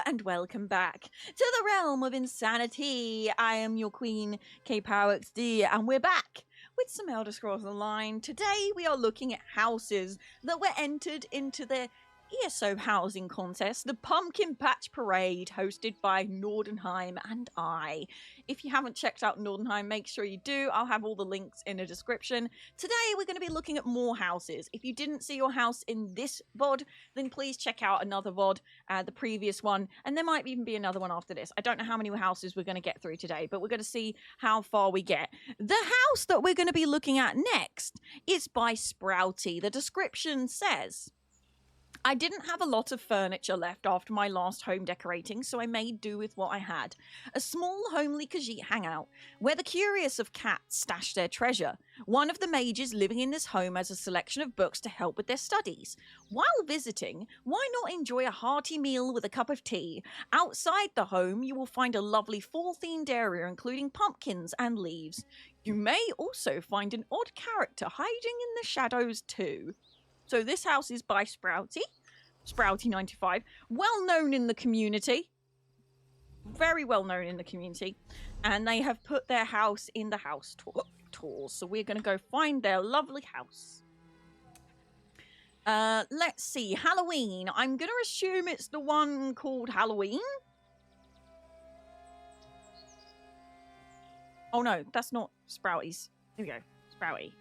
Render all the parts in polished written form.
and welcome back to the realm of insanity. I am your queen, KPowerXD, and we're back with some Elder Scrolls Online. Today we are looking at houses that were entered into the ESO housing contest, the Pumpkin Patch Parade, hosted by Nordenheim and I. If you haven't checked out Nordenheim, make sure you do. I'll have all the links in the description. Today we're going to be looking at more houses. If you didn't see your house in this VOD, then please check out another VOD, the previous one, and there might even be another one after this. I don't know how many houses we're going to get through today, but we're going to see how far we get. The house that we're going to be looking at next is by Sprouty. The description says, I didn't have a lot of furniture left after my last home decorating, so I made do with what I had. A small, homely Khajiit hangout, where the curious of cats stash their treasure. One of the mages living in this home has a selection of books to help with their studies. While visiting, why not enjoy a hearty meal with a cup of tea? Outside the home, you will find a lovely fall-themed area, including pumpkins and leaves. You may also find an odd character hiding in the shadows too. So this house is by Sprouty, Sprouty95, well known in the community, very well known in the community, and they have put their house in the house tours. So we're going to go find their lovely house. Let's see, Halloween. I'm going to assume it's the one called Halloween. Oh no, that's not Sprouty's. Here we go, Sprouty.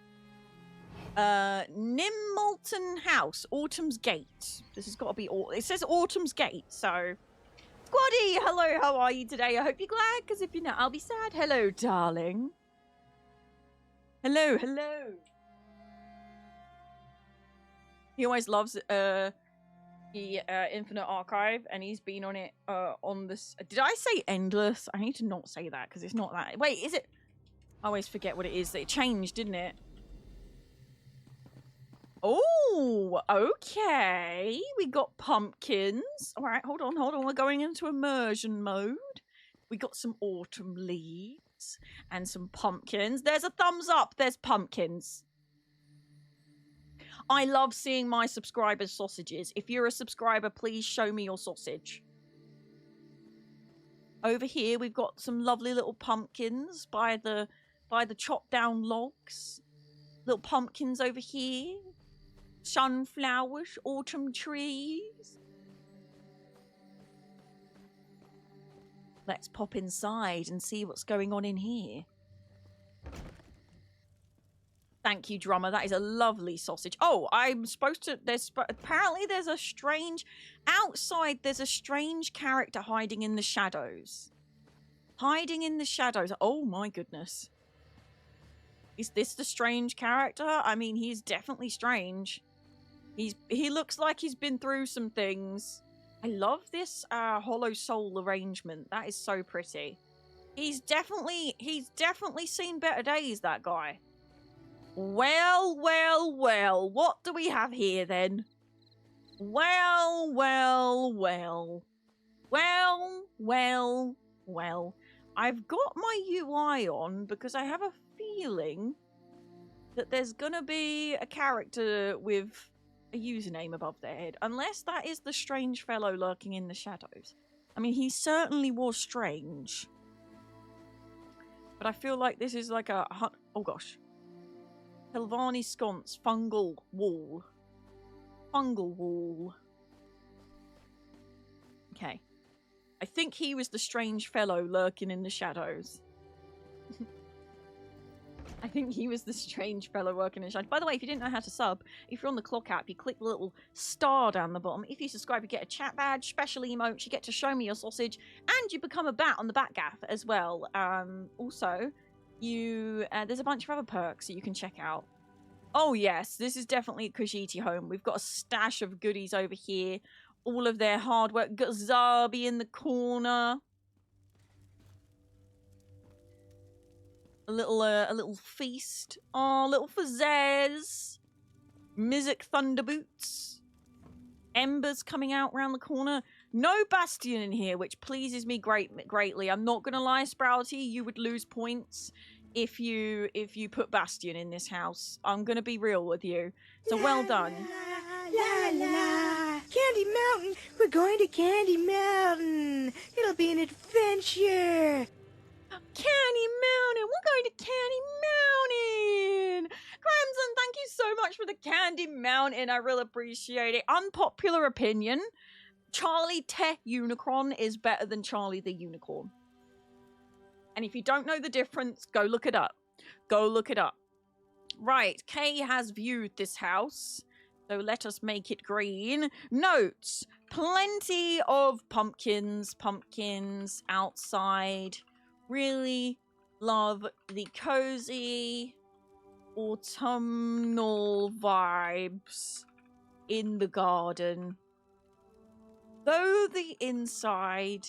Nimmolton House, Autumn's Gate. This has got to be, it says Autumn's Gate, so. Squaddy, hello, how are you today? I hope you're glad, because if you're not, I'll be sad. Hello, darling. Hello, hello. He always loves the Infinite Archive, and he's been on it, on this. Did I say endless? I need to not say that, because it's not that. Wait, is it? I always forget what it is. It changed, didn't it? Oh, okay. We got pumpkins. All right, hold on. We're going into immersion mode. We got some autumn leaves and some pumpkins. There's a thumbs up. There's pumpkins. I love seeing my subscribers' sausages. If you're a subscriber, please show me your sausage. Over here, we've got some lovely little pumpkins by the chopped down logs. Little pumpkins over here. Sunflowers, autumn trees. Let's pop inside and see what's going on in here. Thank you, drummer. That is a lovely sausage. Oh, I'm supposed to... apparently there's a strange... Outside, there's a strange character hiding in the shadows. Hiding in the shadows. Oh, my goodness. Is this the strange character? I mean, he's definitely strange. He looks like he's been through some things. I love this hollow soul arrangement. That is so pretty. He's definitely seen better days, that guy. Well. What do we have here then? Well. I've got my UI on because I have a feeling that there's gonna be a character with a username above their head, unless that is the strange fellow lurking in the shadows. I mean, he certainly was strange, but I feel like this is like a oh gosh, Helvani sconce, fungal wall. Okay, I think he was the strange fellow lurking in the shadows. I think he was the strange fellow working in shadows. By the way, if you didn't know how to sub, if you're on the clock app, you click the little star down the bottom. If you subscribe, you get a chat badge, special emotes, you get to show me your sausage, and you become a bat on the bat gaff as well. Also, there's a bunch of other perks that you can check out. Oh yes, this is definitely a Khajiit home. We've got a stash of goodies over here. All of their hard work. Got Zarbi in the corner. A little feast. Oh, little Fazez. Mizik Thunderboots. Embers coming out round the corner. No Bastion in here, which pleases me greatly. I'm not gonna lie, Sprouty, you would lose points if you put Bastion in this house. I'm gonna be real with you. So well done. La la. Candy Mountain! We're going to Candy Mountain! It'll be an adventure! Candy Mountain! We're going to Candy Mountain! Crimson, thank you so much for the Candy Mountain. I really appreciate it. Unpopular opinion, Charlie Te Unicorn is better than Charlie the Unicorn. And if you don't know the difference, go look it up. Go look it up. Right, Kay has viewed this house, so let us make it green. Notes, plenty of pumpkins outside. Really love the cozy autumnal vibes in the garden. Though the inside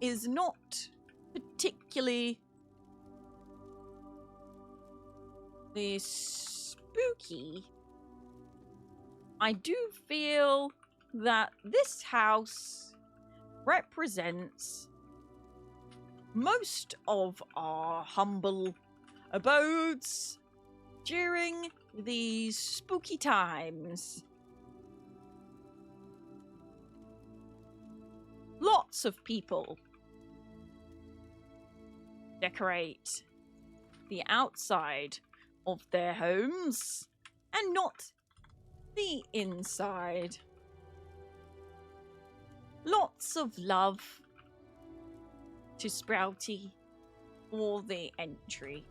is not particularly spooky, I do feel that this house represents most of our humble abodes during these spooky times. Lots of people decorate the outside of their homes and not the inside. Lots of love to Sprouty for the entry.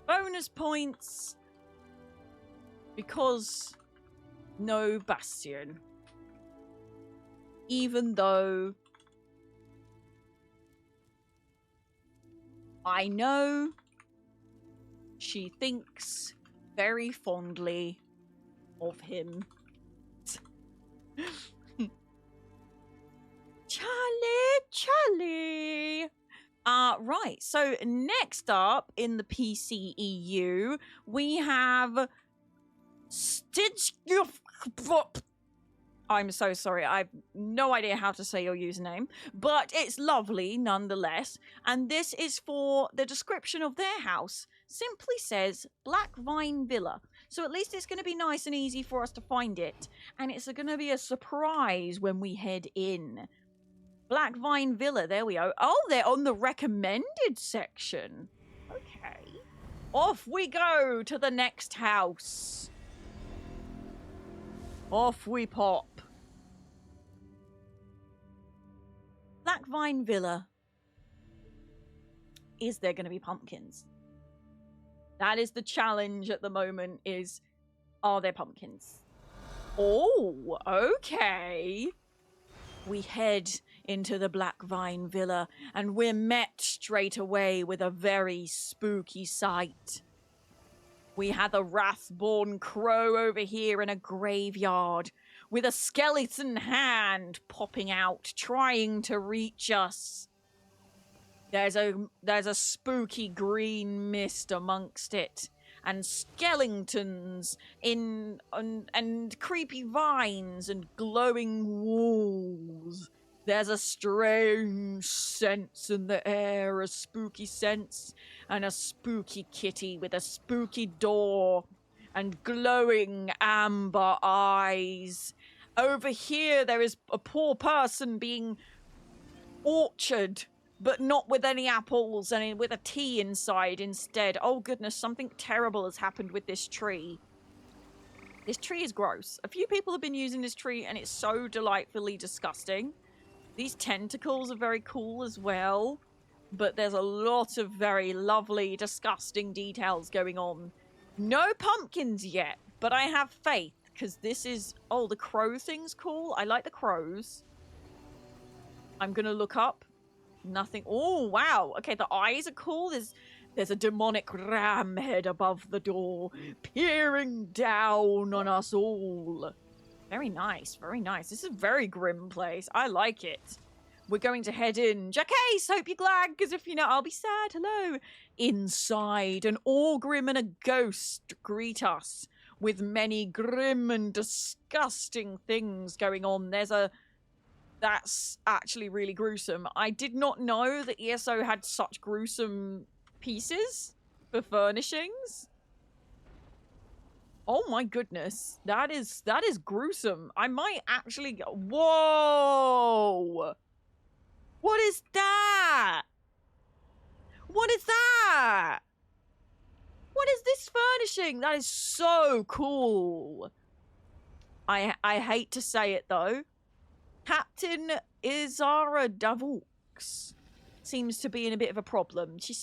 Bonus points because no Bastion. Even though I know she thinks very fondly of him. Charlie! Right, so next up in the PCEU, we have stijfkopje. I'm so sorry, I've no idea how to say your username, but it's lovely nonetheless. And this is for the description of their house. Simply says Black Vine Villa. So at least it's going to be nice and easy for us to find it. And it's going to be a surprise when we head in. Black Vine Villa, there we go. Oh, they're on the recommended section. Okay. Off we go to the next house. Off we pop. Black Vine Villa. Is there going to be pumpkins? That is the challenge at the moment, is, are there pumpkins? Oh, okay. We head into the Black Vine Villa, and we're met straight away with a very spooky sight. We have a wrathborn crow over here in a graveyard, with a skeleton hand popping out, trying to reach us. There's a spooky green mist amongst it, and skeletons and creepy vines and glowing walls. There's a strange sense in the air, a spooky sense, and a spooky kitty with a spooky door and glowing amber eyes. Over here, there is a poor person being orcharded, but not with any apples, and with a tea inside instead. Oh goodness, something terrible has happened with this tree. This tree is gross. A few people have been using this tree, and it's so delightfully disgusting. These tentacles are very cool as well, but there's a lot of very lovely, disgusting details going on. No pumpkins yet, but I have faith, because this is... Oh, the crow thing's cool. I like the crows. I'm going to look up. Nothing. Oh, wow. Okay, the eyes are cool. There's a demonic ram head above the door, peering down on us all. Very nice, very nice. This is a very grim place. I like it. We're going to head in. Jackace, hope you're glad, because if you know, I'll be sad. Hello. Inside, an Orgrim and a ghost greet us with many grim and disgusting things going on. That's actually really gruesome. I did not know that ESO had such gruesome pieces for furnishings. Oh my goodness. That is gruesome. I might actually go. Whoa! What is that? What is that? What is this furnishing? That is so cool. I hate to say it though. Captain Izara Davux seems to be in a bit of a problem. She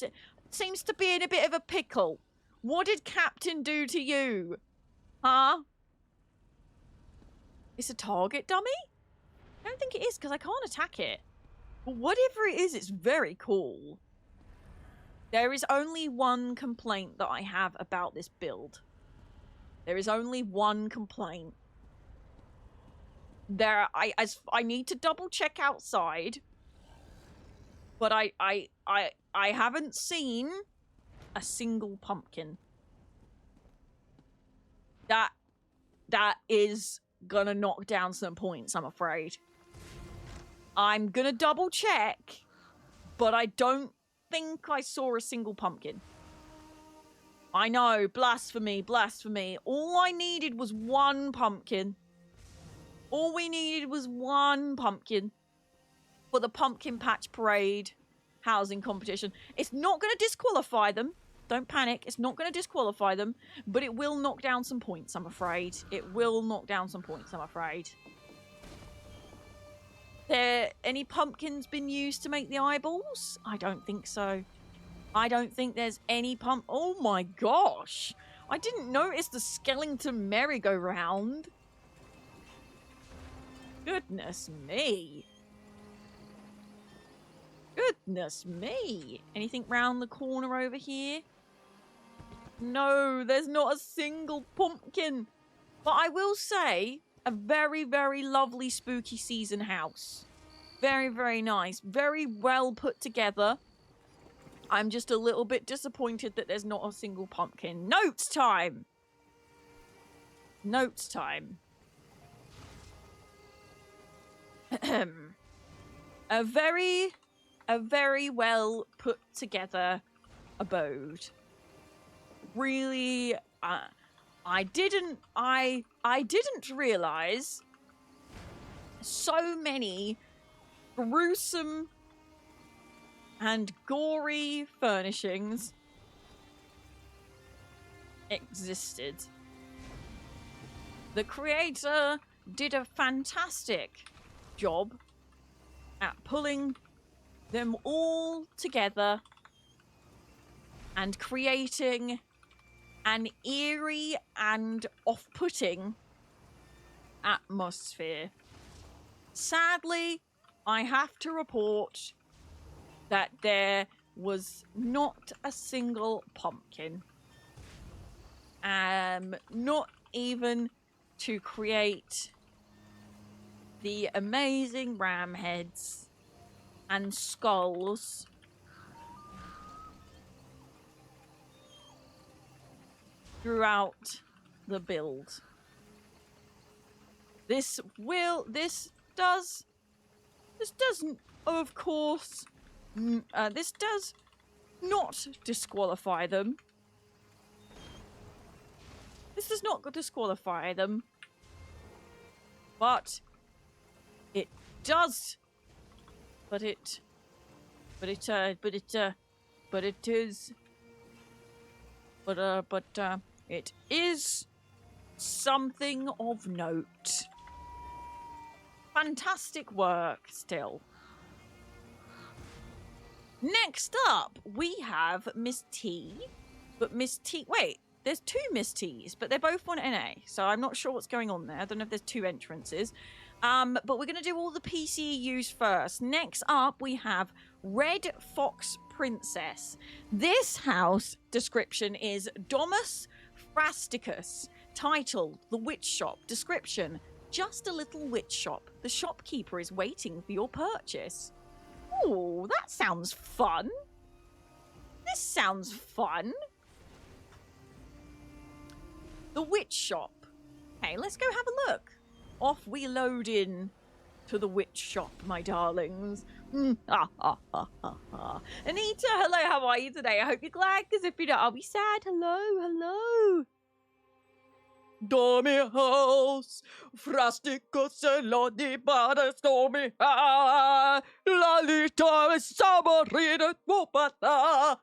seems to be in a bit of a pickle. What did Captain do to you? Huh? It's a target dummy? I don't think it is because I can't attack it. But whatever it is, it's very cool. There is only one complaint that I have about this build. There is only one complaint. I need to double check outside, but I haven't seen a single pumpkin. That is gonna knock down some points, I'm afraid. I'm gonna double check, but I don't think I saw a single pumpkin. I know, blasphemy, blasphemy. All I needed was one pumpkin. All we needed was one pumpkin for the Pumpkin Patch Parade housing competition. It's not going to disqualify them. Don't panic. It's not going to disqualify them, but it will knock down some points, I'm afraid. It will knock down some points, I'm afraid. Any pumpkins been used to make the eyeballs? I don't think so. I don't think there's any Oh my gosh. I didn't notice the skeleton merry-go-round. Goodness me. Goodness me. Anything round the corner over here? No, there's not a single pumpkin. But I will say, a very, very lovely spooky season house. Very, very nice. Very well put together. I'm just a little bit disappointed that there's not a single pumpkin. Notes time! Notes time. A very well put together abode. Really, I didn't realize so many gruesome and gory furnishings existed. The creator did a fantastic job at pulling them all together and creating an eerie and off-putting atmosphere. Sadly, I have to report that there was not a single pumpkin. Not even to create the amazing ram heads and skulls throughout the build. This doesn't, of course, this does not disqualify them. This does not disqualify them, but it does. But it is something of note. Fantastic work still. Next up, we have MrsTea. But MrsTea... Wait, there's two MrsTeas, but they're both on NA. So I'm not sure what's going on there. I don't know if there's two entrances. But we're going to do all the PCEUs first. Next up, we have RedfoxPrincess. This house description is Domus Frasticus. Title, The Witch Shop. Description, just a little witch shop. The shopkeeper is waiting for your purchase. Ooh, that sounds fun. This sounds fun. The Witch Shop. Okay, let's go have a look. Off we load in to the witch shop, my darlings. Anita, hello, how are you today? I hope you're glad, because if you don't, I'll be sad. Hello, hello. Dormi house, frastico se lo di bada stormy ha, la lita saborina wupata.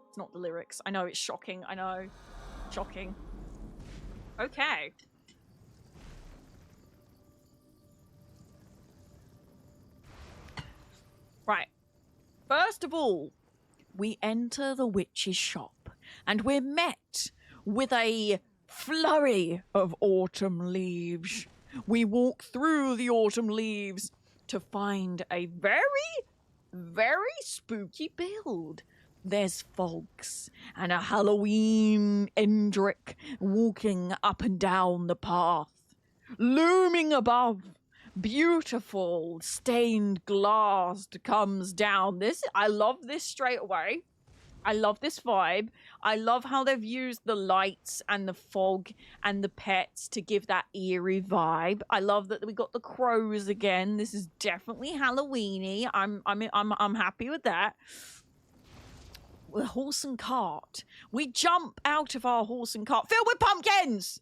It's not the lyrics. I know, it's shocking. I know. Shocking. Okay. Right. First of all, we enter the witch's shop, and we're met with a flurry of autumn leaves. We walk through the autumn leaves to find a very, very spooky build. There's fogs and a Halloween Endrick walking up and down the path. Looming above, beautiful stained glass comes down. I love this straight away. I love this vibe. I love how they've used the lights and the fog and the pets to give that eerie vibe. I love that we got the crows again. This is definitely Halloweeny. I'm happy with that. The horse and cart. We jump out of our horse and cart filled with pumpkins.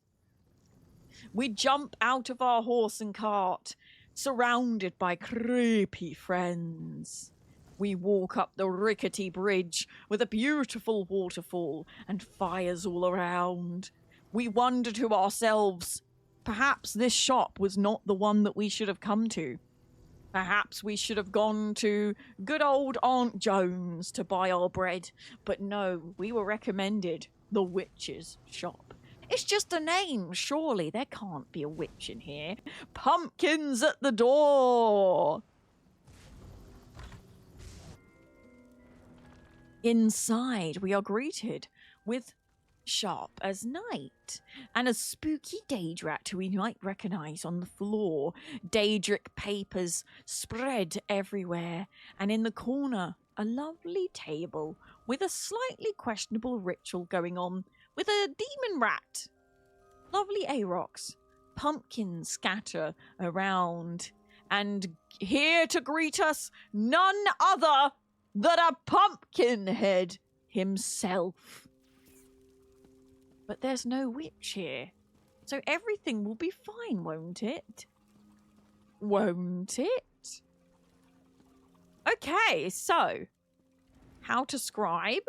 We jump out of our horse and cart, surrounded by creepy friends. We walk up the rickety bridge with a beautiful waterfall and fires all around. We wonder to ourselves, perhaps this shop was not the one that we should have come to. Perhaps we should have gone to good old Aunt Jones to buy our bread. But no, we were recommended the witch's shop. It's just a name, surely. There can't be a witch in here. Pumpkins at the door. Inside, we are greeted with sharp as night and a spooky Daedrat who we might recognize on the floor. Daedric papers spread everywhere, and in the corner, a lovely table with a slightly questionable ritual going on with a demon rat. Lovely Aarox. Pumpkins scatter around, and here to greet us, none other than a Pumpkinhead himself. But there's no witch here, so everything will be fine, won't it? Won't it? Okay, so how to scribe.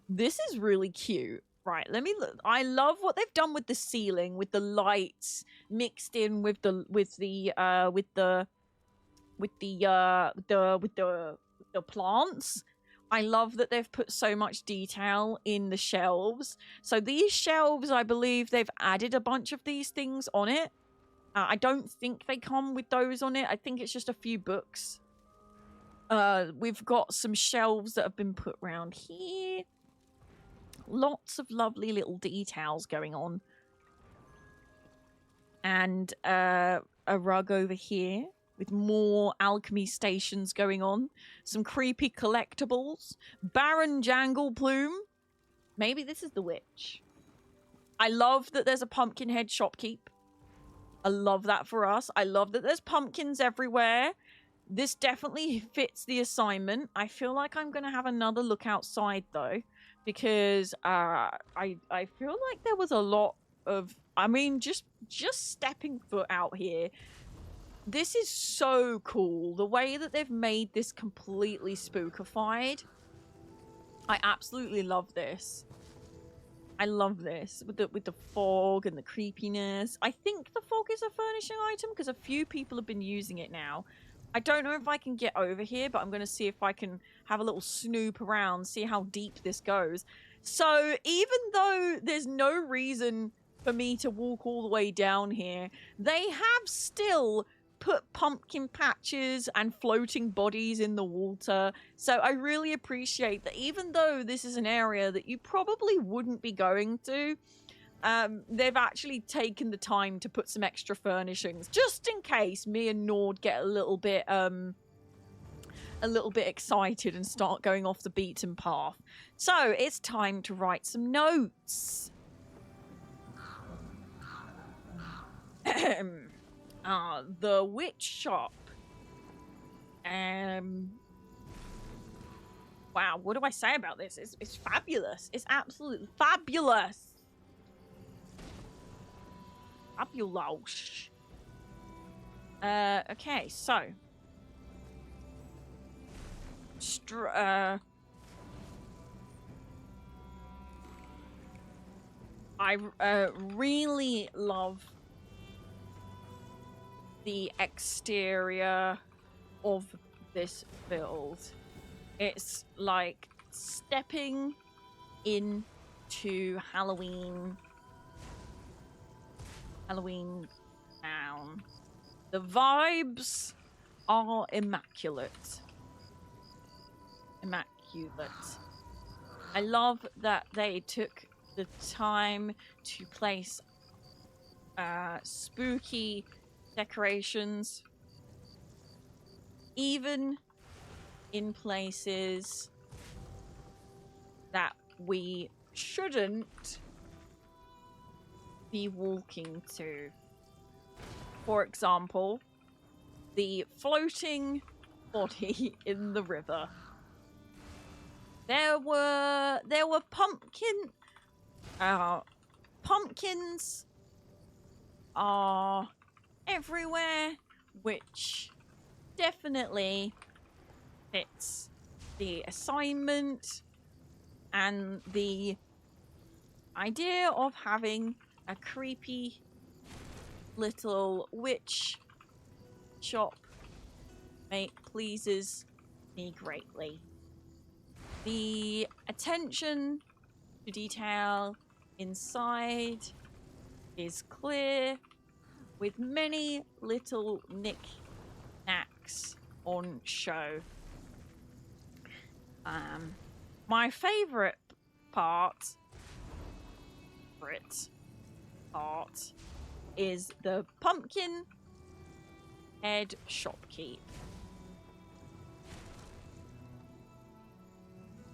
This is really cute. Right, let me look. I love what they've done with the ceiling, with the lights mixed in with the plants. I love that they've put so much detail in the shelves. So these shelves, I believe they've added a bunch of these things on it. I don't think they come with those on it. I think it's just a few books. We've got some shelves that have been put around here. Lots of lovely little details going on. And a rug over here with more alchemy stations going on. Some creepy collectibles. Baron Jangle Plume. Maybe this is the witch. I love that there's a Pumpkinhead shopkeep. I love that for us. I love that there's pumpkins everywhere. This definitely fits the assignment. I feel like I'm going to have another look outside, though. Because I feel like there was a lot of... I mean, just stepping foot out here. This is so cool. The way that they've made this completely spookified. I absolutely love this. I love this. With the fog and the creepiness. I think the fog is a furnishing item because a few people have been using it now. I don't know if I can get over here, but I'm going to see if I can have a little snoop around, see how deep this goes. So even though there's no reason for me to walk all the way down here, they have still put pumpkin patches and floating bodies in the water. So I really appreciate that even though this is an area that you probably wouldn't be going to, they've actually taken the time to put some extra furnishings just in case me and Nord get a little bit excited and start going off the beaten path. So it's time to write some notes. The witch shop. Wow, what do I say about this? It's fabulous. It's absolutely fabulous. Fabulous. Okay, so I really love the exterior of this build. It's like stepping into Halloween town. The vibes are immaculate. I love that they took the time to place spooky decorations, even in places that we shouldn't be walking to. For example, the floating body in the river. There were pumpkins are everywhere, which definitely fits the assignment and the idea of having a creepy little witch shop pleases me greatly. The attention to detail inside is clear, with many little knick-knacks on show. My favorite part is the pumpkin head shopkeep.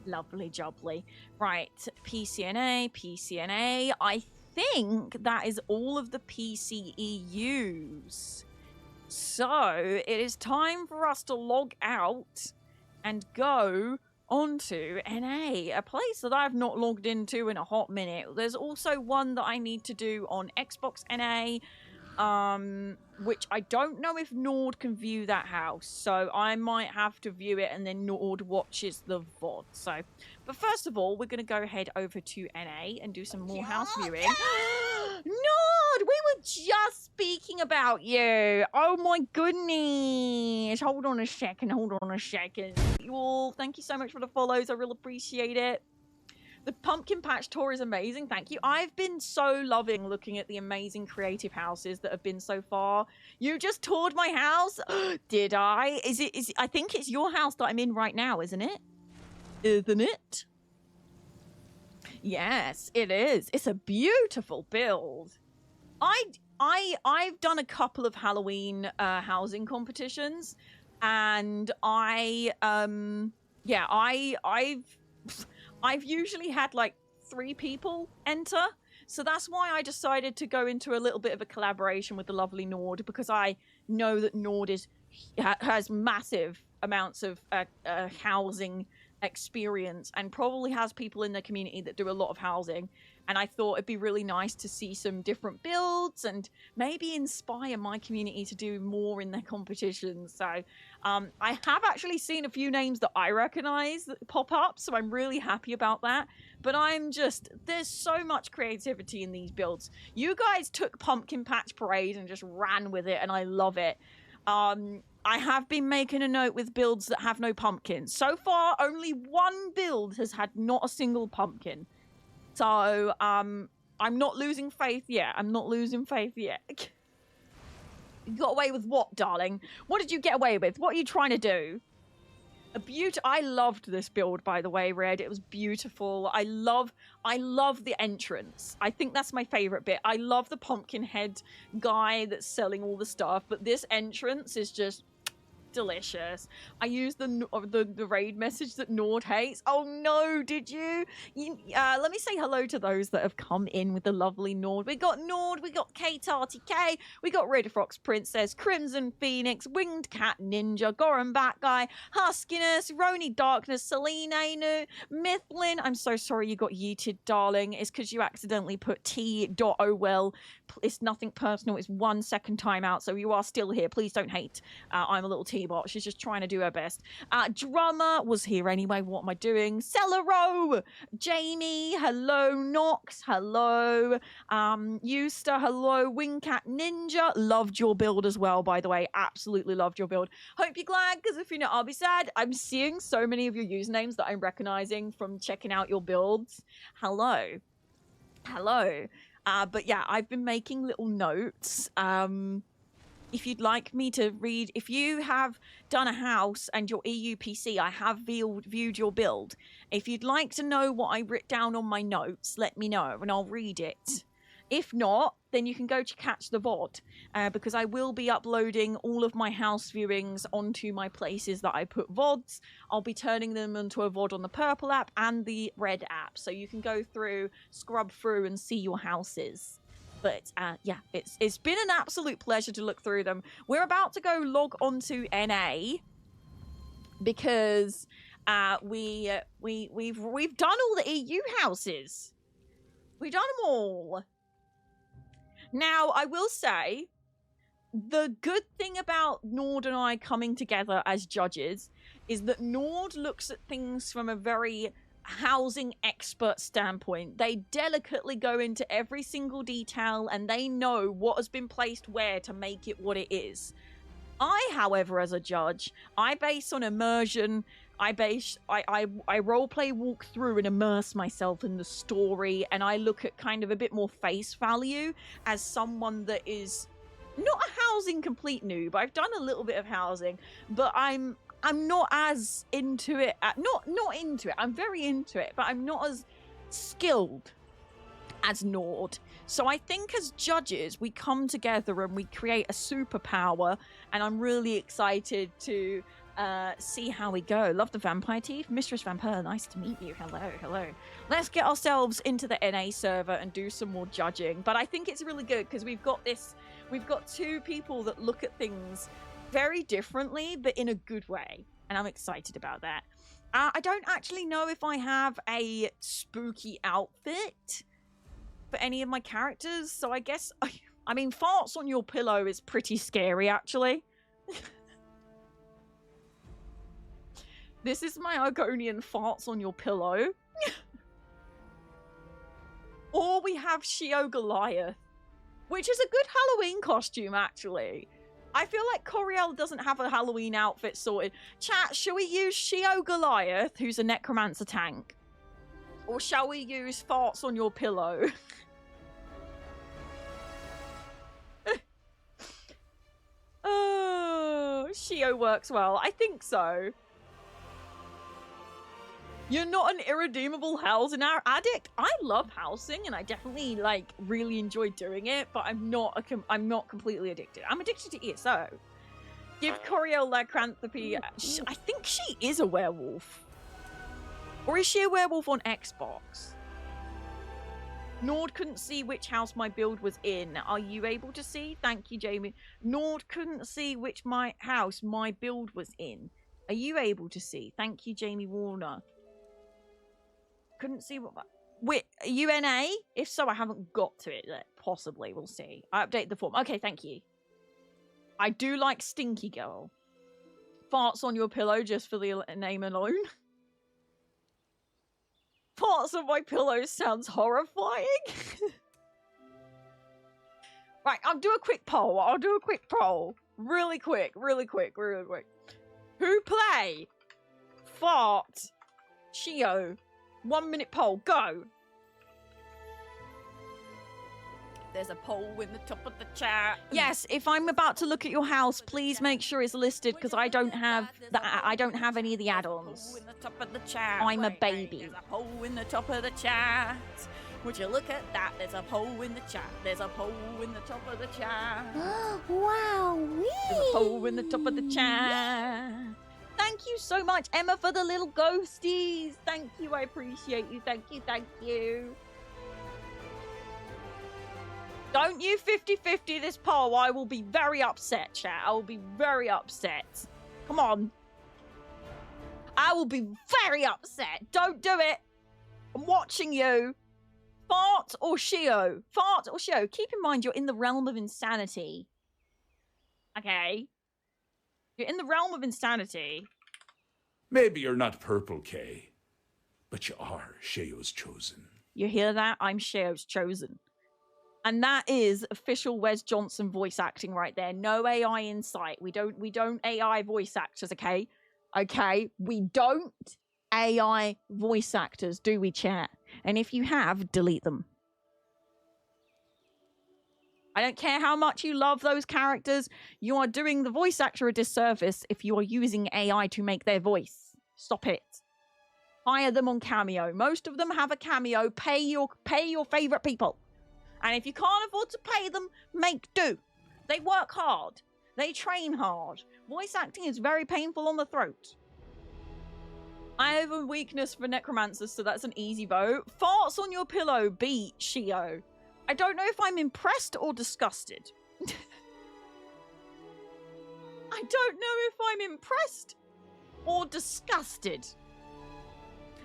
Lovely jubbly. Right, PCNA. I think that is all of the PCEUs. So it is time for us to log out and go onto NA, a place that I've not logged into in a hot minute. There's also one that I need to do on Xbox NA, which I don't know if Nord can view that house, so I might have to view it and then Nord watches the VOD. So, but first of all, we're going to go head over to NA and do some more house viewing. Nord, we were just speaking about you. Oh my goodness. Hold on a second. You all, thank you so much for the follows. I really appreciate it. The pumpkin patch tour is amazing. Thank you. I've been so loving looking at the amazing creative houses that have been so far. You just toured my house? Did I? I think it's your house that I'm in right now, isn't it? Isn't it? Yes, it is. It's a beautiful build. I've done a couple of Halloween housing competitions, and I've usually had like 3 people enter. So that's why I decided to go into a little bit of a collaboration with the lovely Nord, because I know that Nord has massive amounts of housing experience and probably has people in the community that do a lot of housing. And I thought it'd be really nice to see some different builds and maybe inspire my community to do more in their competitions. So I have actually seen a few names that I recognize that pop up, so I'm really happy about that. But there's so much creativity in these builds. You guys took Pumpkin Patch Parade and just ran with it, and I love it. I have been making a note with builds that have no pumpkins. So far, only one build has had not a single pumpkin. So, I'm not losing faith yet. You got away with what, darling? What did you get away with? What are you trying to do? I loved this build, by the way, Red. It was beautiful. I love the entrance. I think that's my favorite bit. I love the pumpkin head guy that's selling all the stuff, but this entrance is just delicious. I used the raid message that Nord hates. Oh no, did you? Let me say hello to those that have come in with the lovely Nord. We got Nord, we got KTRTK, we got RedfoxPrincess, Crimson Phoenix, Winged Cat Ninja, Goran Bat Guy, Huskiness, Roni Darkness, Celine Ainu, Mythlin. I'm so sorry you got yeeted, darling. It's because you accidentally put T.OL. It's nothing personal. It's 1 second timeout, so you are still here. Please don't hate. I'm a little T-bot. She's just trying to do her best. Drummer was here anyway. What am I doing? Cellaro! Jamie, hello. Nox, hello. Eusta, hello. Wingcat Ninja, loved your build as well, by the way. Absolutely loved your build. Hope you're glad, because if you're not, I'll be sad. I'm seeing so many of your usernames that I'm recognizing from checking out your builds. Hello. Hello. But yeah, I've been making little notes. If you'd like me to read, if you have done a house and your EUPC, I have viewed your build. If you'd like to know what I wrote down on my notes, let me know and I'll read it. If not, then you can go to catch the VOD, because I will be uploading all of my house viewings onto my places that I put VODs. I'll be turning them into a VOD on the purple app and the red app, so you can go through, scrub through and see your houses. But yeah, it's been an absolute pleasure to look through them. We're about to go log onto NA because we've done all the EU houses. We've done them all. Now, I will say, the good thing about Nord and I coming together as judges is that Nord looks at things from a very housing expert standpoint. They delicately go into every single detail and they know what has been placed where to make it what it is. I, however, as a judge, I base on immersion. I roleplay, walk through and immerse myself in the story, and I look at kind of a bit more face value as someone that is not a housing complete noob. I've done a little bit of housing, but I'm not as into it. Not into it. I'm very into it, but I'm not as skilled as Nord. So I think as judges, we come together and we create a superpower, and I'm really excited to see how we go. Love the vampire teeth. Mistress Vampire, nice to meet you. Hello. Let's get ourselves into the NA server and do some more judging. But I think it's really good because we've got two people that look at things very differently, but in a good way. And I'm excited about that. I don't actually know if I have a spooky outfit for any of my characters. So I guess, I mean, farts on your pillow is pretty scary, actually. This is my Argonian farts on your pillow. Or we have Shio Goliath, which is a good Halloween costume, actually. I feel like Coriel doesn't have a Halloween outfit sorted. Chat, shall we use Shio Goliath, who's a necromancer tank? Or shall we use farts on your pillow? Oh, Shio works well. I think so. You're not an irredeemable housing addict. I love housing, and I definitely really enjoy doing it. But I'm not completely addicted. I'm addicted to ESO. Give Coriel lycanthropy. I think she is a werewolf, or is she a werewolf on Xbox? Nord couldn't see which house my build was in. Are you able to see? Thank you, Jamie. Nord couldn't see which house my build was in. Are you able to see? Thank you, Jaimewarner. Couldn't see what. Wait, UNA? If so, I haven't got to it yet. Possibly, we'll see. I update the form. Okay, thank you. I do like Stinky Girl. Farts on your pillow just for the name alone. Farts on my pillow sounds horrifying. Right, I'll do a quick poll. Really quick. Who play? Fart. Shio. 1 minute poll, go! There's a poll in the top of the chat. Yes, if I'm about to look at your house, please make sure it's listed because I don't have any of the add-ons. I'm a baby. There's a poll in the top of the chat. Would you look at that? There's a poll in the chat. There's a poll in the top of the chat. Wow. There's a poll in the top of the chat. Thank you so much, Emma, for the little ghosties. Thank you. I appreciate you. Thank you. Thank you. Don't you 50-50 this poll. I will be very upset, chat. I will be very upset. Come on. I will be very upset. Don't do it. I'm watching you. Fart or Shio? Fart or Shio? Keep in mind you're in the realm of insanity. Okay? You're in the realm of insanity. Maybe you're not Purple K, but you are Sheo's chosen. You hear that? I'm Shio's chosen. And that is official Wes Johnson voice acting right there. No AI in sight. We don't AI voice actors, okay? Okay? We don't AI voice actors, do we, chat? And if you have, delete them. I don't care how much you love those characters. You are doing the voice actor a disservice if you are using AI to make their voice. Stop it. Hire them on Cameo. Most of them have a Cameo. Pay your favorite people. And if you can't afford to pay them, make do. They work hard. They train hard. Voice acting is very painful on the throat. I have a weakness for necromancers, so that's an easy vote. Farts on your pillow, beat Shio. I don't know if I'm impressed or disgusted. I don't know if I'm impressed or disgusted.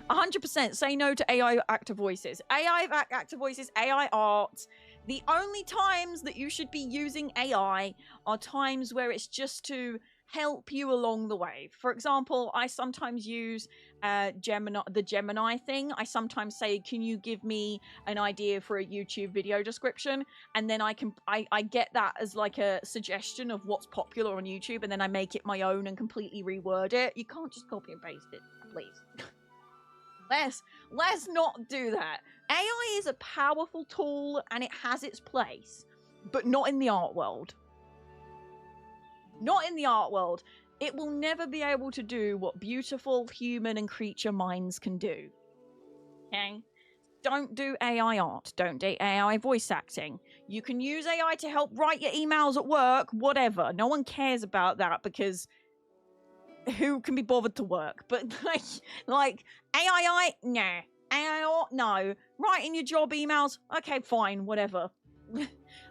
100% say no to AI actor voices. AI actor voices, AI art. The only times that you should be using AI are times where it's just to help you along the way. For example, I sometimes use the Gemini thing. I sometimes say, can you give me an idea for a YouTube video description? And then I get that as like a suggestion of what's popular on YouTube, and then I make it my own and completely reword it. You can't just copy and paste it, please. Let's not do that. AI is a powerful tool and it has its place, but not in the art world. Not in the art world. It will never be able to do what beautiful human and creature minds can do. Okay? Don't do AI art. Don't do AI voice acting. You can use AI to help write your emails at work, whatever. No one cares about that because who can be bothered to work? But like AI, nah. AI, no. Writing your job emails, okay, fine, whatever.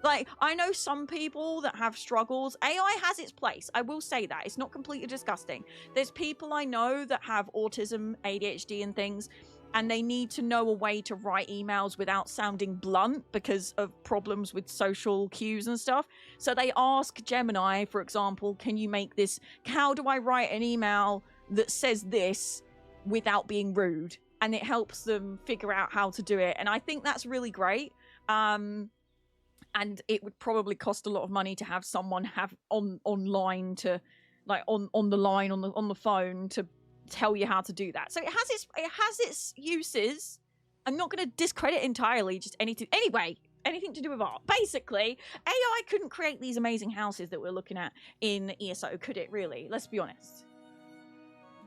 Like, I know some people that have struggles. AI has its place. I will say that. It's not completely disgusting. There's people I know that have autism, ADHD and things, and they need to know a way to write emails without sounding blunt because of problems with social cues and stuff. So they ask Gemini, for example, can you make this? How do I write an email that says this without being rude? And it helps them figure out how to do it. And I think that's really great. And it would probably cost a lot of money to have someone have online to, like on the line on the phone to tell you how to do that. So it has its uses. I'm not going to discredit entirely just anything to do with art. Basically, AI couldn't create these amazing houses that we're looking at in ESO, could it really? Let's be honest.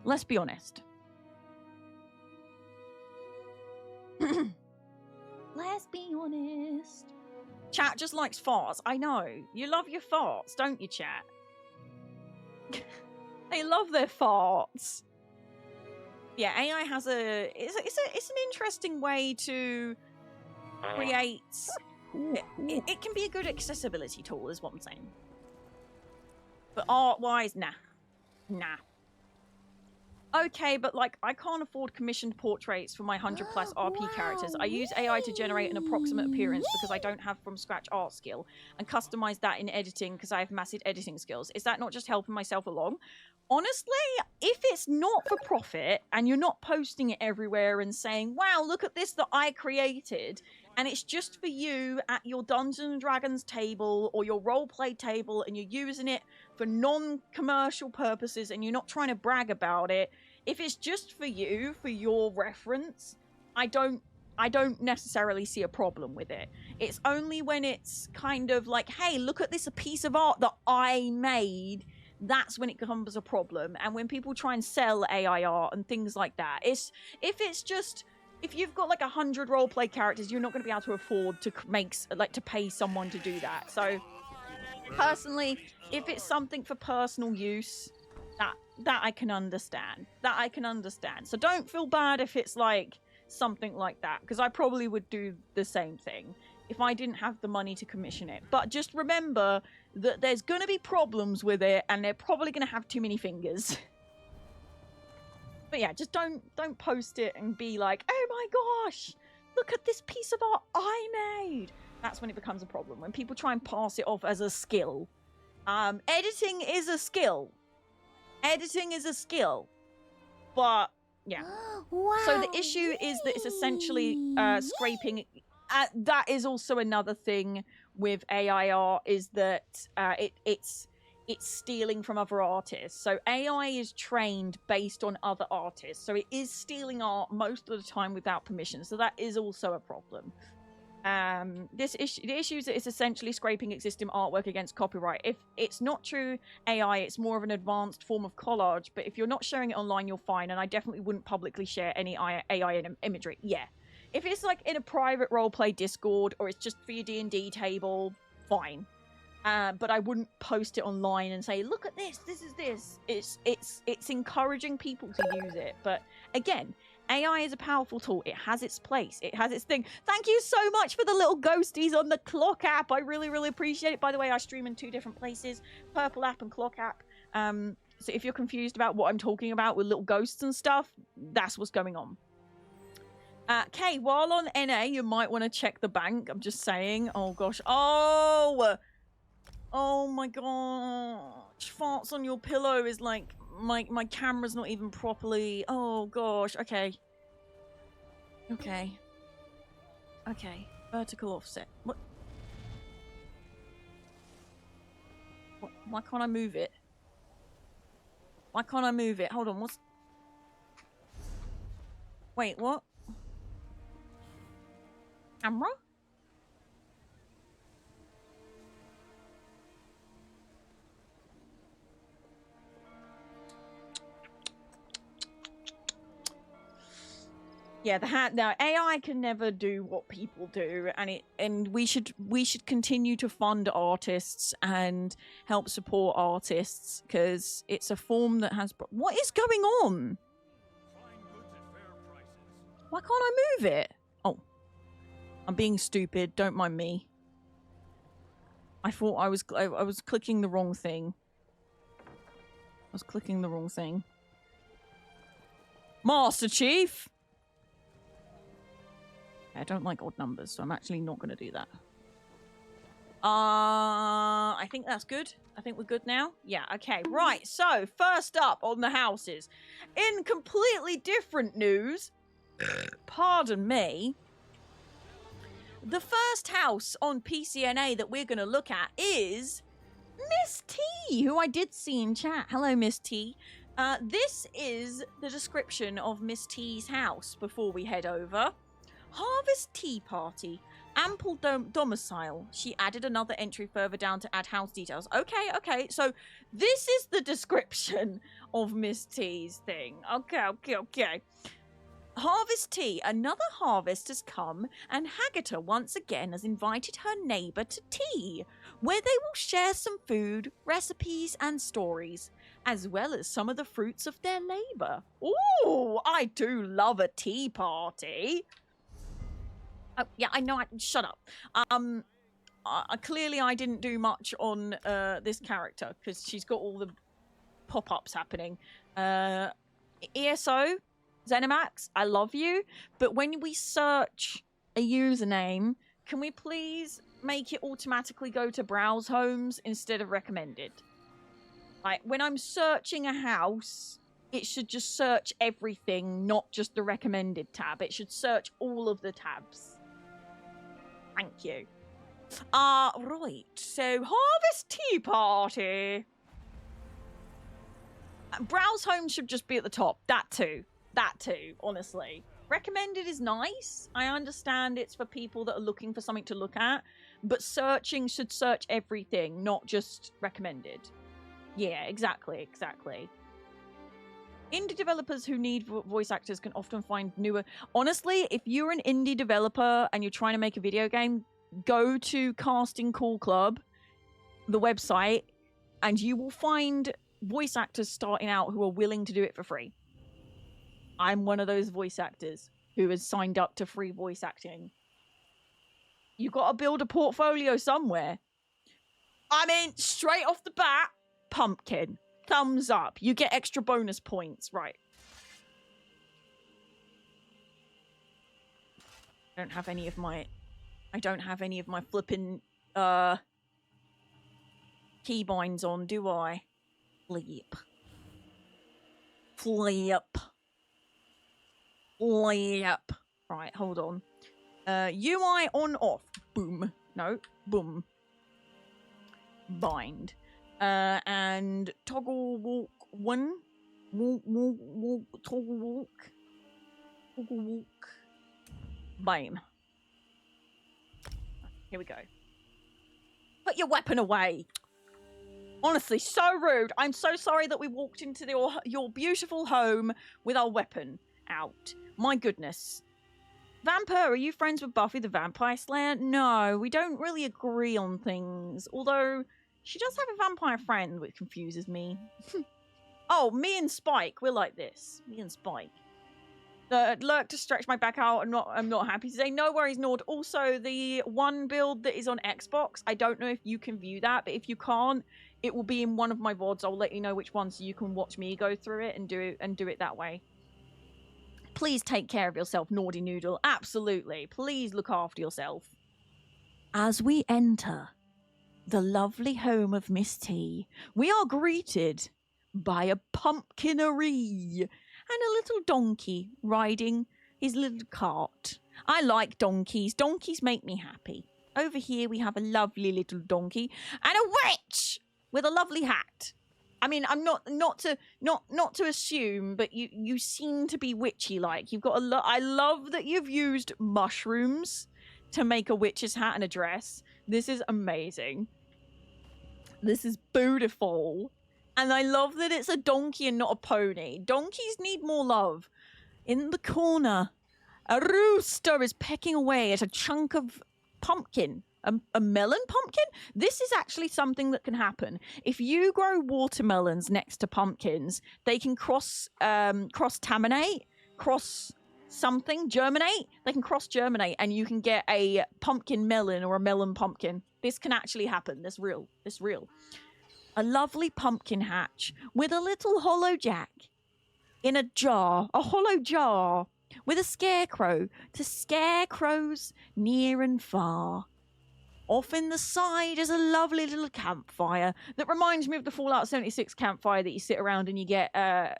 Let's be honest. Let's be honest. Chat just likes farts. I know. You love your farts, don't you, chat? They love their farts. Yeah, AI has it's an interesting way to create. It can be a good accessibility tool, is what I'm saying. But art-wise, nah. Okay, but like, I can't afford commissioned portraits for my 100+ RP characters. I use AI to generate an approximate appearance because I don't have from scratch art skill, and customize that in editing because I have massive editing skills. Is that not just helping myself along? Honestly, if it's not for profit and you're not posting it everywhere and saying, wow, look at this that I created, and it's just for you at your Dungeons & Dragons table or your roleplay table, and you're using it for non-commercial purposes and you're not trying to brag about it, if it's just for you, for your reference, I don't necessarily see a problem with it. It's only when it's kind of like, hey, look at this, a piece of art that I made, that's when it becomes a problem. And when people try and sell AI art and things like that, if it's just if you've got like 100 roleplay characters, you're not going to be able to afford to to pay someone to do that. So personally, if it's something for personal use, that I can understand. That I can understand. So don't feel bad if it's like something like that, because I probably would do the same thing if I didn't have the money to commission it. But just remember that there's going to be problems with it, and they're probably going to have too many fingers. But yeah, just don't post it and be like, oh my gosh, look at this piece of art I made. That's when it becomes a problem, when people try and pass it off as a skill. Editing is a skill. Editing is a skill. But yeah. Wow. So the issue is that it's essentially scraping. That is also another thing with AI art, is that it's stealing from other artists. So AI is trained based on other artists. So it is stealing art most of the time without permission. So that is also a problem. The issue is that it's essentially scraping existing artwork against copyright. If it's not true AI, it's more of an advanced form of collage. But if you're not sharing it online, you're fine. And I definitely wouldn't publicly share any AI imagery. Yeah. If it's like in a private roleplay Discord, or it's just for your D&D table, fine. But I wouldn't post it online and say, look at this, this is this. It's encouraging people to use it. But again, AI is a powerful tool. It has its place. It has its thing. Thank you so much for the little ghosties on the Clock app. I really, really appreciate it. By the way, I stream in 2 different places, Purple app and Clock app. So if you're confused about what I'm talking about with little ghosts and stuff, that's what's going on. Kay, while on NA, you might want to check the bank. I'm just saying. Oh, gosh. Oh, my gosh. Farts on your pillow is like... My camera's not even properly... Oh, gosh. Okay. Okay. Vertical offset. What? Why can't I move it? Why can't I move it? Hold on, what's... Wait, what? Camera? Yeah, now AI can never do what people do, and we should continue to fund artists and help support artists, because it's a form that has... What is going on? Why can't I move it? Oh, I'm being stupid. Don't mind me. I thought I was clicking the wrong thing. I was clicking the wrong thing. Master Chief. I don't like odd numbers, so I'm actually not going to do that. I think that's good. I think we're good now. Yeah, okay. Right, so first up on the houses. In completely different news, pardon me, the first house on PCNA that we're going to look at is MrsTea, who I did see in chat. Hello, MrsTea. This is the description of MrsTea's house before we head over. Harvest tea party. Ample domicile. She added another entry further down to add house details. Okay. So this is the description of MrsTea's thing. Okay. Harvest tea. Another harvest has come, and Haggata once again has invited her neighbour to tea, where they will share some food, recipes, and stories, as well as some of the fruits of their labour. Ooh, I do love a tea party. Oh, yeah, I know. Shut up. Clearly, I didn't do much on this character, because she's got all the pop-ups happening. ESO, Zenimax, I love you, but when we search a username, can we please make it automatically go to browse homes instead of recommended? Like, when I'm searching a house, it should just search everything, not just the recommended tab. It should search all of the tabs. Thank you. Right. So, Harvest Tea Party. Browse Home should just be at the top. That too, honestly. Recommended is nice. I understand it's for people that are looking for something to look at. But searching should search everything, not just recommended. Yeah, exactly. indie developers who need voice actors can often find newer. Honestly, if you're an indie developer and you're trying to make a video game, go to Casting Call Club, the website, and you will find voice actors starting out who are willing to do it for free. I'm one of those voice actors who has signed up to free voice acting. You got to build a portfolio somewhere. I mean, straight off the bat, Pumpkin. Thumbs up. You get extra bonus points. Right. I don't have any of my flipping keybinds on, do I? Flip. Right, hold on. UI on off. Boom. No. Boom. Bind. And toggle walk one. Toggle walk. Bam. Here we go. Put your weapon away. Honestly, so rude. I'm so sorry that we walked into your beautiful home with our weapon out. My goodness. Vampire, are you friends with Buffy the Vampire Slayer? No, we don't really agree on things. Although, she does have a vampire friend, which confuses me. Oh, me and Spike, we're like this. Me and Spike. Lurk to stretch my back out. I'm not happy to say. No worries, Nord. Also, the one build that is on Xbox, I don't know if you can view that, but if you can't, it will be in one of my VODs. I'll let you know which one so you can watch me go through it and do it that way. Please take care of yourself, Naughty Noodle. Absolutely. Please look after yourself. As we enter the lovely home of MrsTea, we are greeted by a pumpkinery and a little donkey riding his little cart. I like donkeys. Donkeys make me happy. Over here we have a lovely little donkey and a witch with a lovely hat. I mean, I'm not to assume, but you seem to be witchy-like. You've got I love that you've used mushrooms to make a witch's hat and a dress. This is amazing. This is beautiful. And I love that it's a donkey and not a pony. Donkeys need more love. In the corner, a rooster is pecking away at a chunk of pumpkin. A melon pumpkin? This is actually something that can happen. If you grow watermelons next to pumpkins, they can cross-taminate, germinate. They can cross-germinate, and you can get a pumpkin melon or a melon pumpkin. This can actually happen. This real. A lovely pumpkin hatch with a little hollow jack in a jar, a hollow jar with a scarecrow to scare crows near and far. Off in the side is a lovely little campfire that reminds me of the Fallout 76 campfire that you sit around and you get a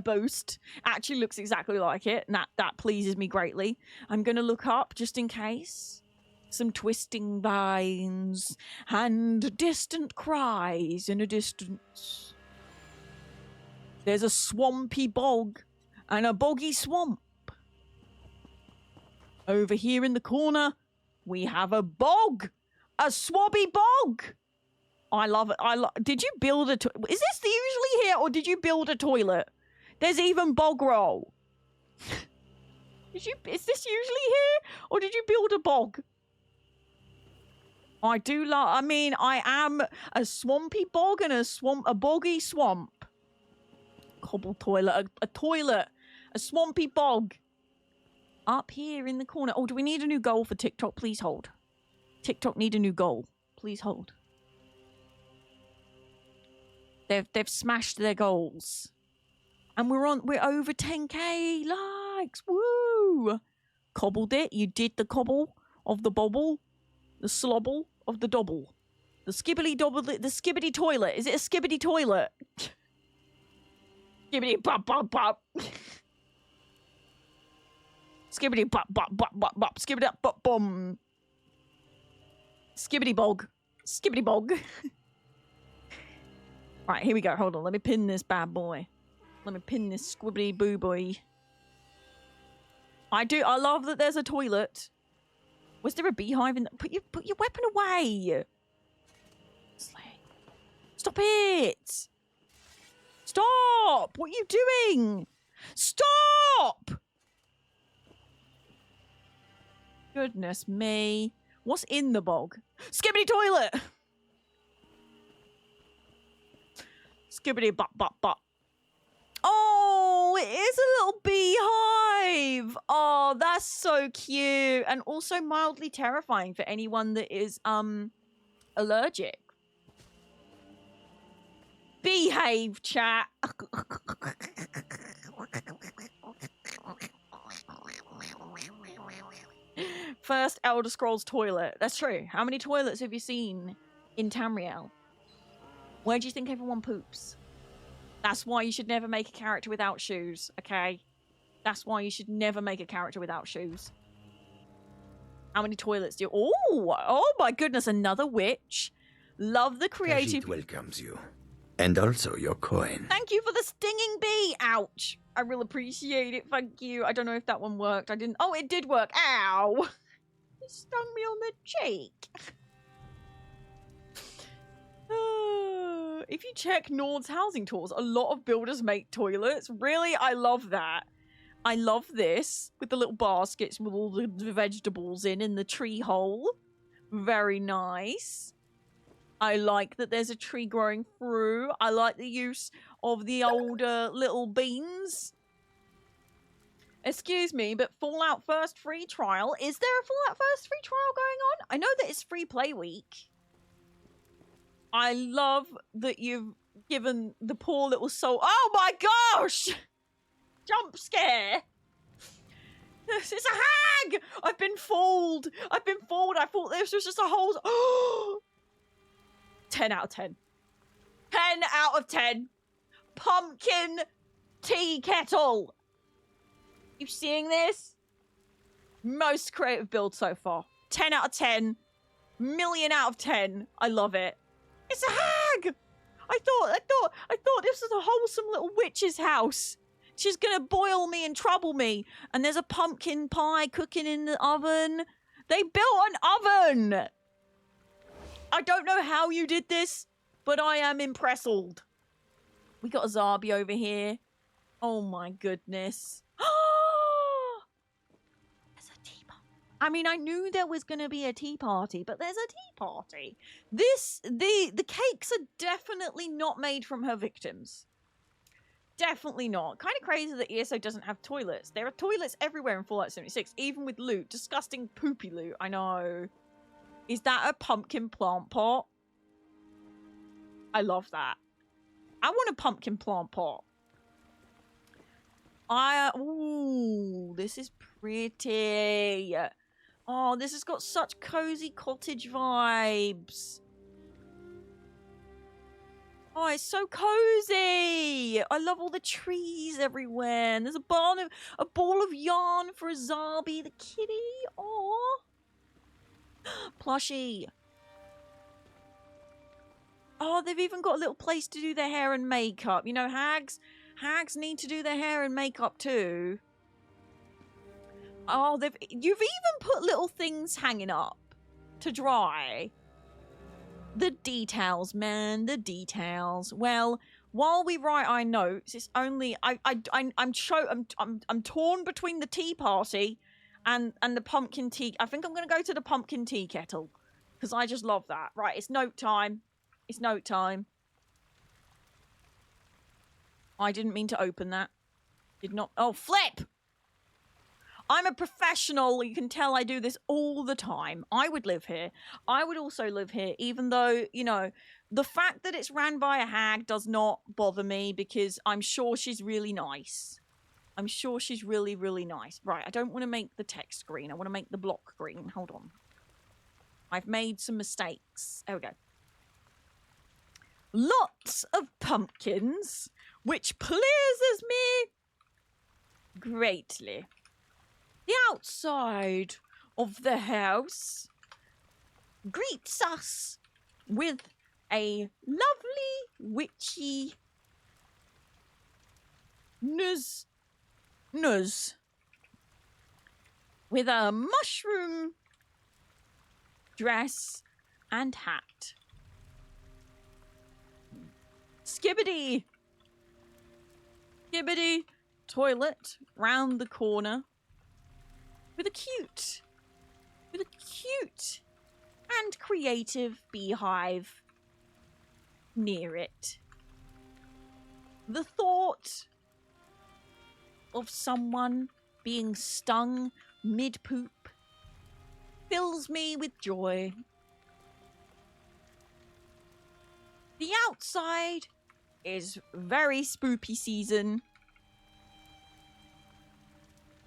boost. Actually looks exactly like it, and that pleases me greatly. I'm gonna look up just in case. Some twisting vines and distant cries in a distance. There's a swampy bog and a boggy swamp. Over here in the corner, we have a bog. A swabby bog. I love it. Did you build a... Is this usually here, or did you build a toilet? There's even bog roll. Is this usually here, or did you build a bog? I do love... I mean, I am a swampy bog and a boggy swamp. Cobble toilet. A toilet. A swampy bog. Up here in the corner. Oh, do we need a new goal for TikTok? Please hold. TikTok need a new goal. Please hold. They've smashed their goals. And we're over 10k likes. Woo! Cobbled it. You did the cobble of the bobble. The slobble of the dobble. The skibbity dobble. The skibbity toilet. Is it a skibbity toilet? Skibbity bop bop bop. Skibbity bop bop bop bop bop. Skibbity up bop bum. Skibbity bog. Skibbity bog. Right, here we go. Hold on. Let me pin this bad boy. Let me pin this squibbity boo boy. I love that there's a toilet. Was there a beehive in the... Put your weapon away. Stop it. Stop! What are you doing? Stop! Goodness me. What's in the bog? Skibbity toilet! Skibbity bop bop bop. Oh, it is a little beehive. Oh, that's so cute. And also mildly terrifying for anyone that is allergic. Behave, chat. First Elder Scrolls toilet. That's true. How many toilets have you seen in Tamriel? Where do you think everyone poops? That's why you should never make a character without shoes, okay? That's why you should never make a character without shoes. How many toilets do you... Oh my goodness, another witch. Love the creative... Khajiit welcomes you. And also your coin. Thank you for the stinging bee. Ouch. I really appreciate it. Thank you. I don't know if that one worked. I didn't... Oh, it did work. Ow. It stung me on the cheek. If you check Nord's housing tours, a lot of builders make toilets. Really? I love that. I love this. With the little baskets with all the vegetables in the tree hole. Very nice. I like that there's a tree growing through. I like the use of the older little beans. Excuse me, but Fallout First free trial. Is there a Fallout First free trial going on? I know that it's free play week. I love that you've given the poor little soul... Oh my gosh! Jump scare! It's a hag! I've been fooled! I've been fooled! I thought this was just a whole... Oh! 10 out of 10. 10 out of 10. Pumpkin tea kettle. You seeing this? Most creative build so far. 10 out of 10. Million out of 10. I love it. It's a hag! I thought this was a wholesome little witch's house. She's gonna boil me and trouble me. And there's a pumpkin pie cooking in the oven. They built an oven! I don't know how you did this, but I am impressed. We got a Zarbi over here. Oh my goodness. There's a tea party. I mean, I knew there was going to be a tea party, but there's a tea party. The cakes are definitely not made from her victims. Definitely not. Kind of crazy that ESO doesn't have toilets. There are toilets everywhere in Fallout 76, even with loot. Disgusting poopy loot, I know. Is that a pumpkin plant pot? I love that. I want a pumpkin plant pot. Ooh, this is pretty. Oh, this has got such cozy cottage vibes. Oh, it's so cozy. I love all the trees everywhere. And there's a ball of yarn for a Zarbi, the kitty. Oh. Plushie. Oh, they've even got a little place to do their hair and makeup. You know, hags need to do their hair and makeup too. Oh, you've even put little things hanging up to dry. The details, man, the details. Well, while we write our notes, it's only I'm torn between the tea party and the pumpkin tea. I think I'm going to go to the pumpkin tea kettle because I just love that. Right, it's note time. It's note time. I didn't mean to open that. Did not. Oh, flip! I'm a professional. You can tell I do this all the time. I would live here. I would also live here, even though, you know, the fact that it's ran by a hag does not bother me because I'm sure she's really nice. I'm sure she's really, really nice. Right, I don't want to make the text green. I want to make the block green. Hold on. I've made some mistakes. There we go. Lots of pumpkins, which pleases me greatly. The outside of the house greets us with a lovely witchy nuz with a mushroom dress and hat. Skibbity! skibbity toilet round the corner with a cute and creative beehive near it. The thought of someone being stung mid-poop fills me with joy. The outside is very spooky season,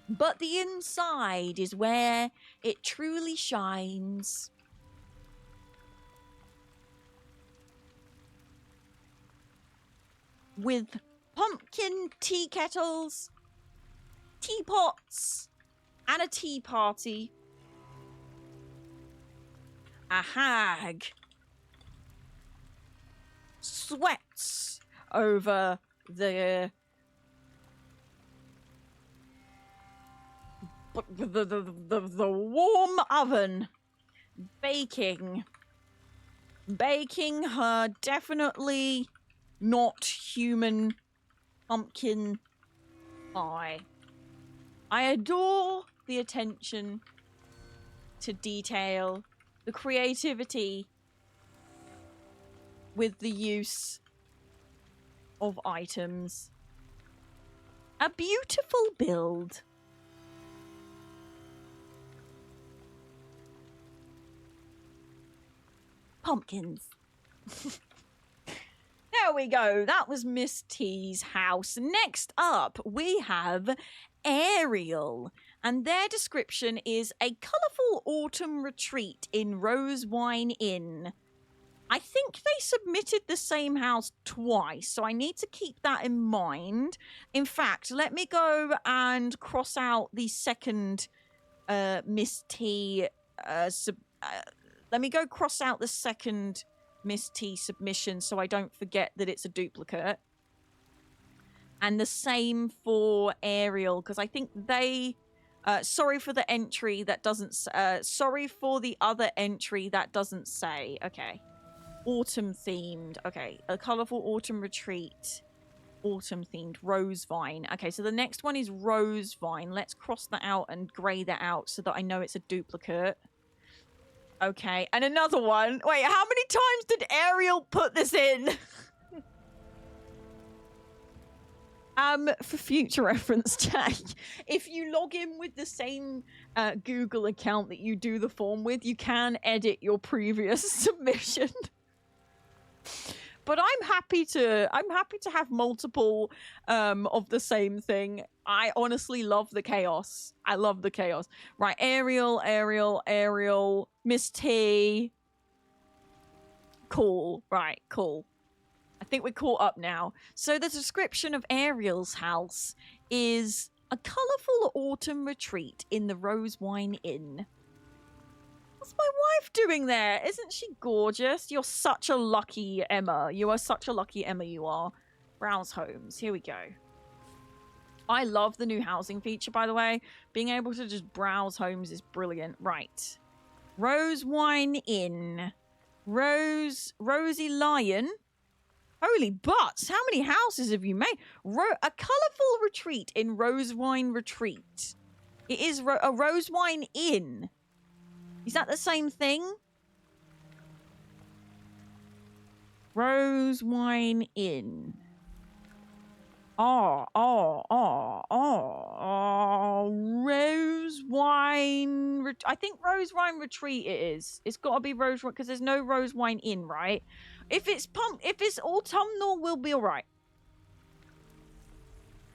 but the inside is where it truly shines. With pumpkin tea kettles, teapots, and a tea party. A hag sweats over the warm oven, baking her definitely not human pumpkin pie. I adore the attention to detail, the creativity with the use of items. A beautiful build. Pumpkins. There we go. That was MrsTea's house. Next up, we have Aireal, and their description is a colourful autumn retreat in Rosewine Inn. I think they submitted the same house twice, so I need to keep that in mind. In fact, let me go and cross out the second MrsTea. Let me go cross out the second MrsTea submission so I don't forget that it's a duplicate. And the same for Aireal, because I think they... sorry for the entry that doesn't... sorry for the other entry that doesn't say. Okay. Autumn themed. Okay. A colourful autumn retreat. Autumn themed. Rosevine. Okay, so the next one is Rosevine. Let's cross that out and grey that out so that I know it's a duplicate. Okay, and another one. Wait, how many times did Aireal put this in? For future reference, Jay, if you log in with the same Google account that you do the form with, you can edit your previous submission. But I'm happy to have multiple of the same thing. I honestly love the chaos. I love the chaos. Right, Aireal, MrsTea. Cool. Right, cool. I think we're caught up now. So the description of Aireal's house is a colourful autumn retreat in the Rosewine Inn. What's my wife doing there? Isn't she gorgeous? You're such a lucky Emma. You are such a lucky Emma, you are. Browse homes. Here we go. I love the new housing feature, by the way. Being able to just browse homes is brilliant. Right. Rosewine Inn. Rosy Lion. Holy butts. How many houses have you made? A colourful retreat in Rosewine Retreat. It is a Rosewine Inn. Is that the same thing? Rosewine Inn. Rosewine... I think Rosewine Retreat it is. It's got to be Rosewine because there's no Rosewine Inn, right? If it's autumnal, we'll be all right.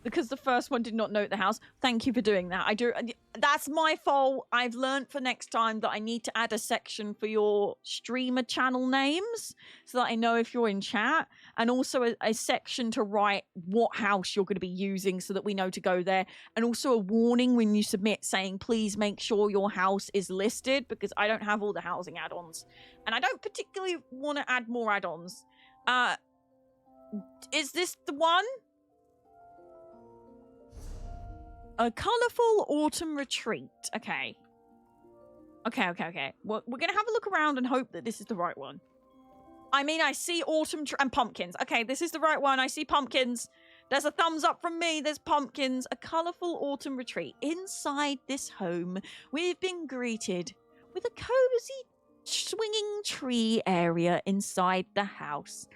Because the first one did not note the house. Thank you for doing that. That's my fault. I've learned for next time that I need to add a section for your streamer channel names so that I know if you're in chat, and also a section to write what house you're going to be using so that we know to go there, and also a warning when you submit saying please make sure your house is listed, because I don't have all the housing add-ons and I don't particularly want to add more add-ons. Is this the one? A colourful autumn retreat. Okay. Okay. We're going to have a look around and hope that this is the right one. I mean, I see autumn and pumpkins. Okay, this is the right one. I see pumpkins. There's a thumbs up from me. There's pumpkins, a colourful autumn retreat. Inside this home, we've been greeted with a cosy swinging tree area inside the house.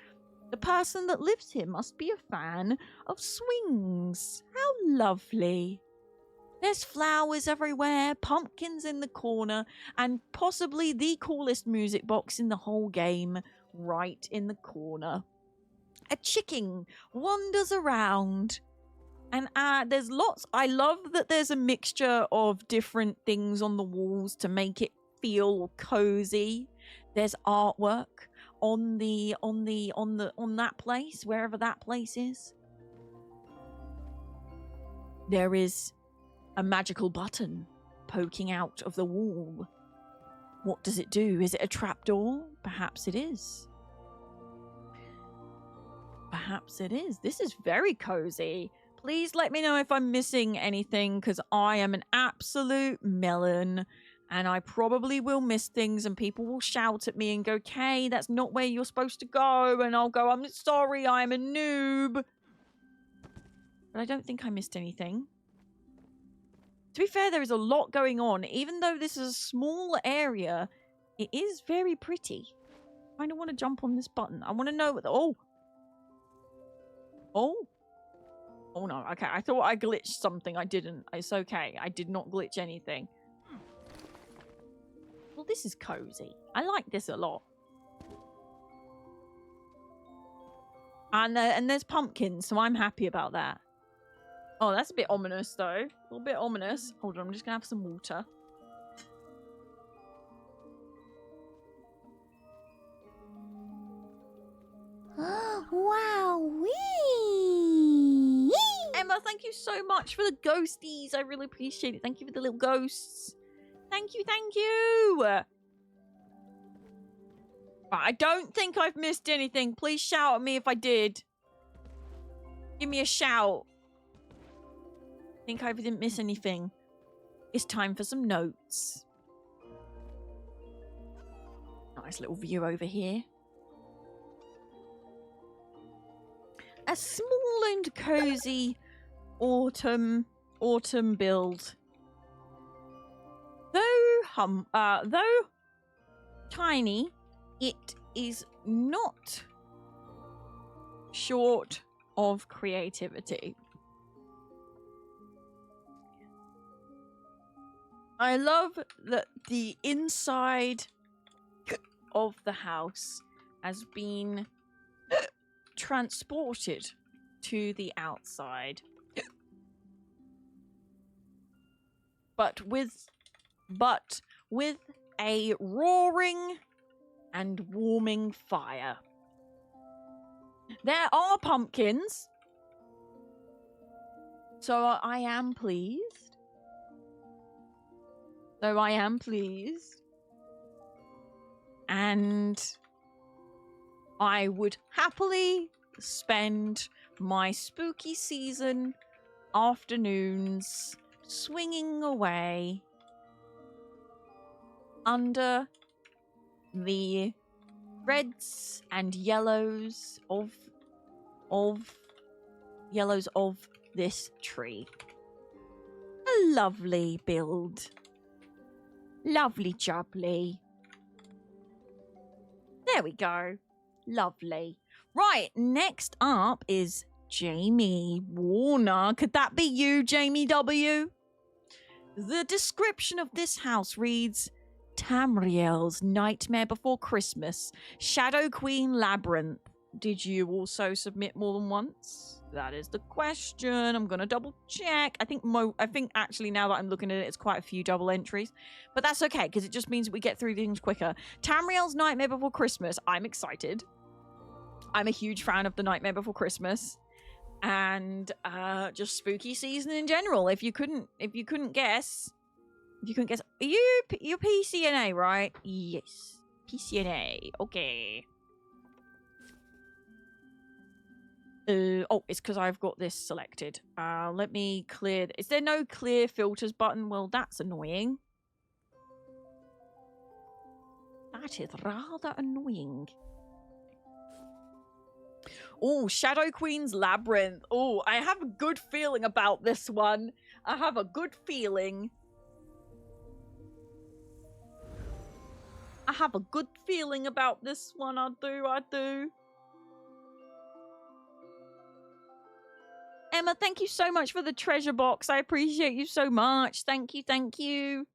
The person that lives here must be a fan of swings. How lovely. There's flowers everywhere, pumpkins in the corner, and possibly the coolest music box in the whole game right in the corner. A chicken wanders around, and there's lots. I love that there's a mixture of different things on the walls to make it feel cozy. There's artwork on that place, wherever that place is. There is a magical button poking out of the wall. What does it do? Is it a trapdoor? Perhaps it is. Perhaps it is. This is very cozy. Please let me know if I'm missing anything, because I am an absolute melon. And I probably will miss things, and people will shout at me and go, Kay, that's not where you're supposed to go. And I'll go, I'm sorry, I'm a noob. But I don't think I missed anything. To be fair, there is a lot going on. Even though this is a small area, it is very pretty. I kind of want to jump on this button. I want to know what the... Oh! Oh! Oh no, okay. I thought I glitched something. I didn't. It's okay. I did not glitch anything. Well, this is cozy. I like this a lot. And there's pumpkins, so I'm happy about that. Oh, that's a bit ominous, though. A little bit ominous. Hold on, I'm just going to have some water. Wow-wee! Emma, thank you so much for the ghosties. I really appreciate it. Thank you for the little ghosts. Thank you, thank you. I don't think I've missed anything. Please shout at me if I did. Give me a shout. I think I didn't miss anything. It's time for some notes. Nice little view over here. A small and cozy autumn build. Though tiny, it is not short of creativity. I love that the inside of the house has been transported to the outside. But with a roaring and warming fire. There are pumpkins. So I am pleased. And I would happily spend my spooky season afternoons swinging away under the reds and yellows of this tree. A lovely build. Lovely jubbly. There we go. Lovely. Right, next up is Jamie Warner. Could that be you, Jamie W? The description of this house reads, Tamriel's Nightmare Before Christmas, Shadow Queen Labyrinth. Did you also submit more than once? That is the question. I'm gonna double check. I think actually now that I'm looking at it, it's quite a few double entries, but that's okay because it just means that we get through things quicker. Tamriel's Nightmare Before Christmas. I'm excited. I'm a huge fan of the Nightmare Before Christmas, and just spooky season in general. If you couldn't guess, are you're PCNA, right? Yes, PCNA. Okay. Oh, it's because I've got this selected. Let me clear. Is there no clear filters button? Well, that's annoying. That is rather annoying. Oh, Shadow Queen's Labyrinth. Oh, I have a good feeling about this one. I have a good feeling. I have a good feeling about this one. I do. Emma, thank you so much for the treasure box. I appreciate you so much. Thank you.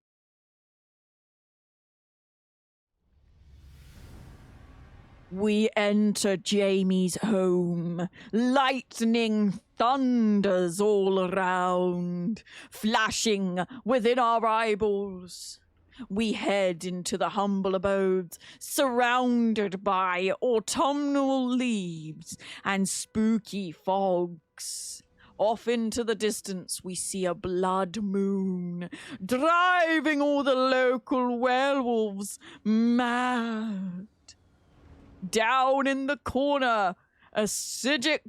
We enter Jamie's home. Lightning thunders all around, flashing within our eyeballs. We head into the humble abodes, surrounded by autumnal leaves and spooky fogs. Off into the distance, we see a blood moon, driving all the local werewolves mad. Down in the corner, a Sigic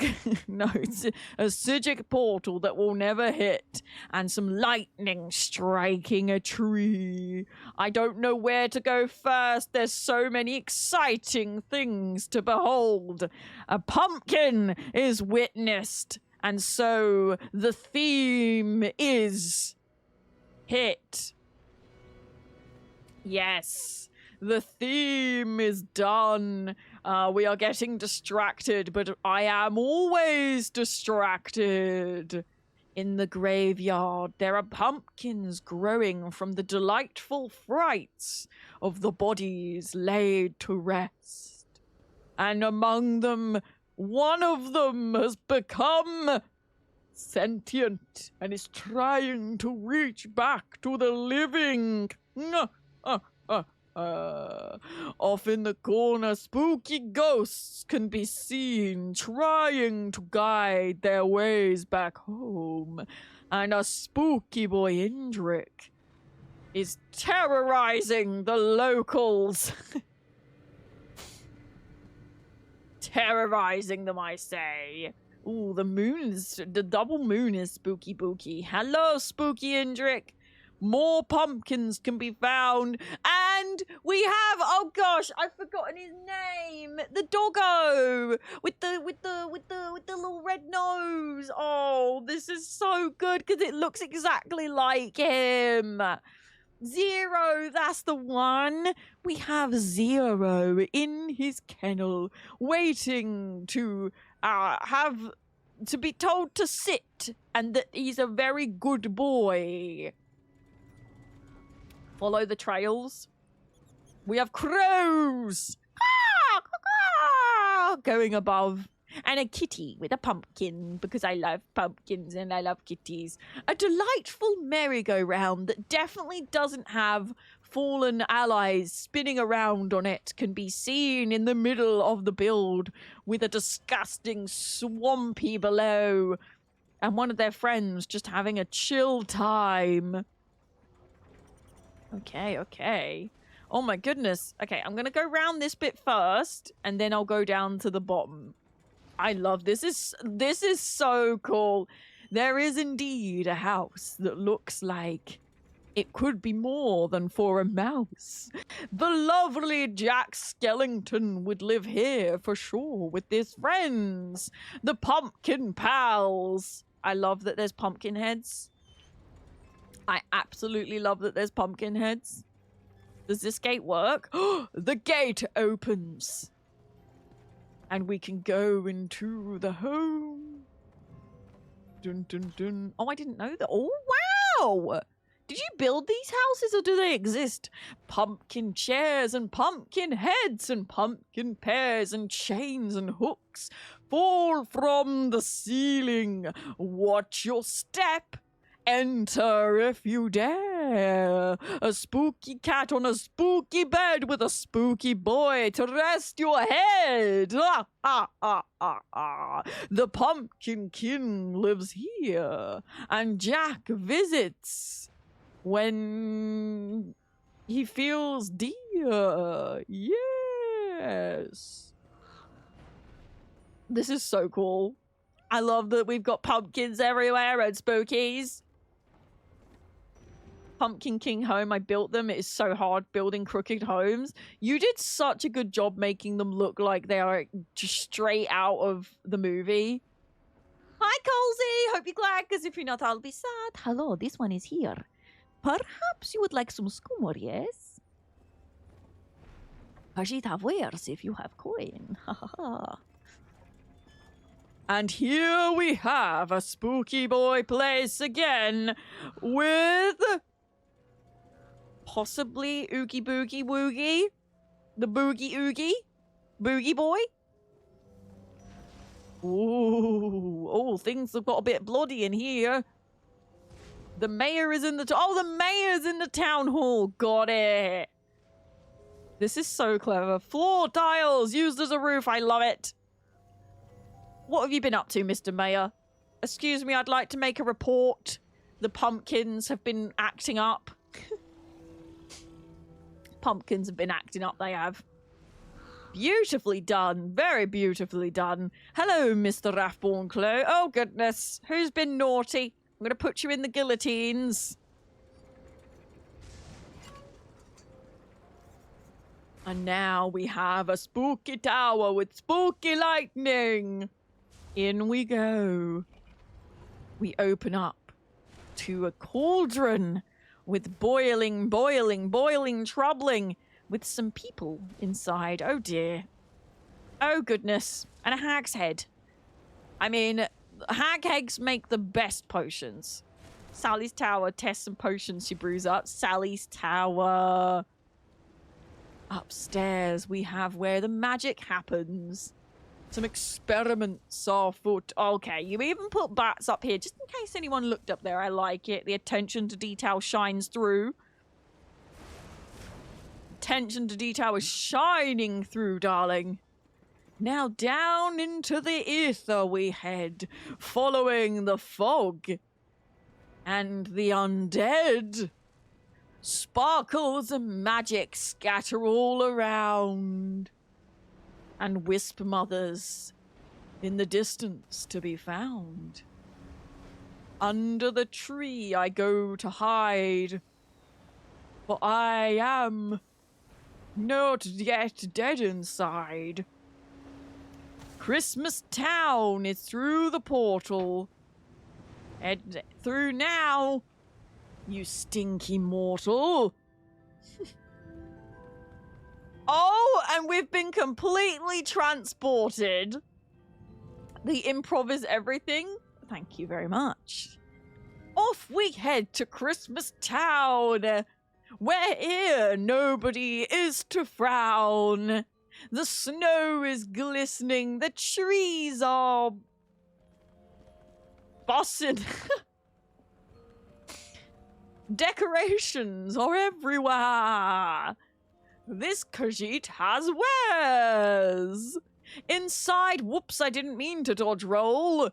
portal that will never hit, and some lightning striking a tree. I don't know where to go first. There's so many exciting things to behold. A pumpkin is witnessed, and so the theme is hit. Yes. The theme is done. We are getting distracted, but I am always distracted. In the graveyard, there are pumpkins growing from the delightful frights of the bodies laid to rest. And among them, one of them has become sentient and is trying to reach back to the living. Off in the corner, spooky ghosts can be seen trying to guide their ways back home. And a spooky boy, Indrik, is terrorizing the locals. Terrorizing them, I say. Ooh, the double moon is spooky booky. Hello, spooky Indrik. More pumpkins can be found, and we have, oh gosh, I've forgotten his name. The doggo with the little red nose. Oh, this is so good because it looks exactly like him. Zero, that's the one. We have Zero in his kennel, waiting to be told to sit, and that he's a very good boy. Follow the trails. We have crows going above, and a kitty with a pumpkin, because I love pumpkins and I love kitties. A delightful merry-go-round that definitely doesn't have fallen allies spinning around on it can be seen in the middle of the build, with a disgusting swampy below, and one of their friends just having a chill time. Okay. Oh my goodness. Okay, I'm gonna go round this bit first, and then I'll go down to the bottom. I love this. This is so cool. There is indeed a house that looks like it could be more than for a mouse. The lovely Jack Skellington would live here for sure with his friends, the pumpkin pals. I love that there's pumpkin heads. I absolutely love that there's pumpkin heads. Does this gate work? The gate opens. And we can go into the home. Dun, dun, dun. Oh, I didn't know that. Oh, wow! Did you build these houses or do they exist? Pumpkin chairs and pumpkin heads and pumpkin pears and chains and hooks fall from the ceiling. Watch your step. Enter if you dare. A spooky cat on a spooky bed with a spooky boy to rest your head. The pumpkin king lives here, and Jack visits when he feels dear. Yes. This is so cool. I love that we've got pumpkins everywhere and spookies. Pumpkin King home. I built them. It is so hard building crooked homes. You did such a good job making them look like they are just straight out of the movie. Hi, Colsey. Hope you're glad, because if you're not, I'll be sad. Hello, this one is here. Perhaps you would like some skummer, yes? Pajit have wares if you have coin. Ha ha ha. And here we have a spooky boy place again with possibly Oogie Boogie Woogie. The Boogie Oogie. Boogie Boy. Ooh, oh, things have got a bit bloody in here. The mayor is in the... the mayor's in the town hall. Got it. This is so clever. Floor tiles used as a roof. I love it. What have you been up to, Mr. Mayor? Excuse me, I'd like to make a report. The pumpkins have been acting up. Pumpkins have been acting up, they have. Beautifully done. Very beautifully done. Hello, Mr. Rathbornclaw. Oh, goodness. Who's been naughty? I'm going to put you in the guillotines. And now we have a spooky tower with spooky lightning. In we go. We open up to a cauldron with boiling, troubling, with some people inside. Oh dear. Oh goodness. And a hag's head. I mean, hag eggs make the best potions. Sally's Tower tests some potions she brews up. Sally's Tower. Upstairs we have where the magic happens. Some experiments are afoot. Okay, you even put bats up here just in case anyone looked up there. I like it. The attention to detail shines through. Attention to detail is shining through, darling. Now down into the ether we head, following the fog. And the undead. Sparkles of magic scatter all around. And wisp mothers in the distance to be found. Under the tree I go to hide, for I am not yet dead inside. Christmas Town is through the portal. Head through now, you stinky mortal. Oh, and we've been completely transported. The improv is everything. Thank you very much. Off we head to Christmas Town, where here nobody is to frown. The snow is glistening, the trees are bossing. Decorations are everywhere. This Khajiit has wares. Inside, whoops, I didn't mean to dodge roll.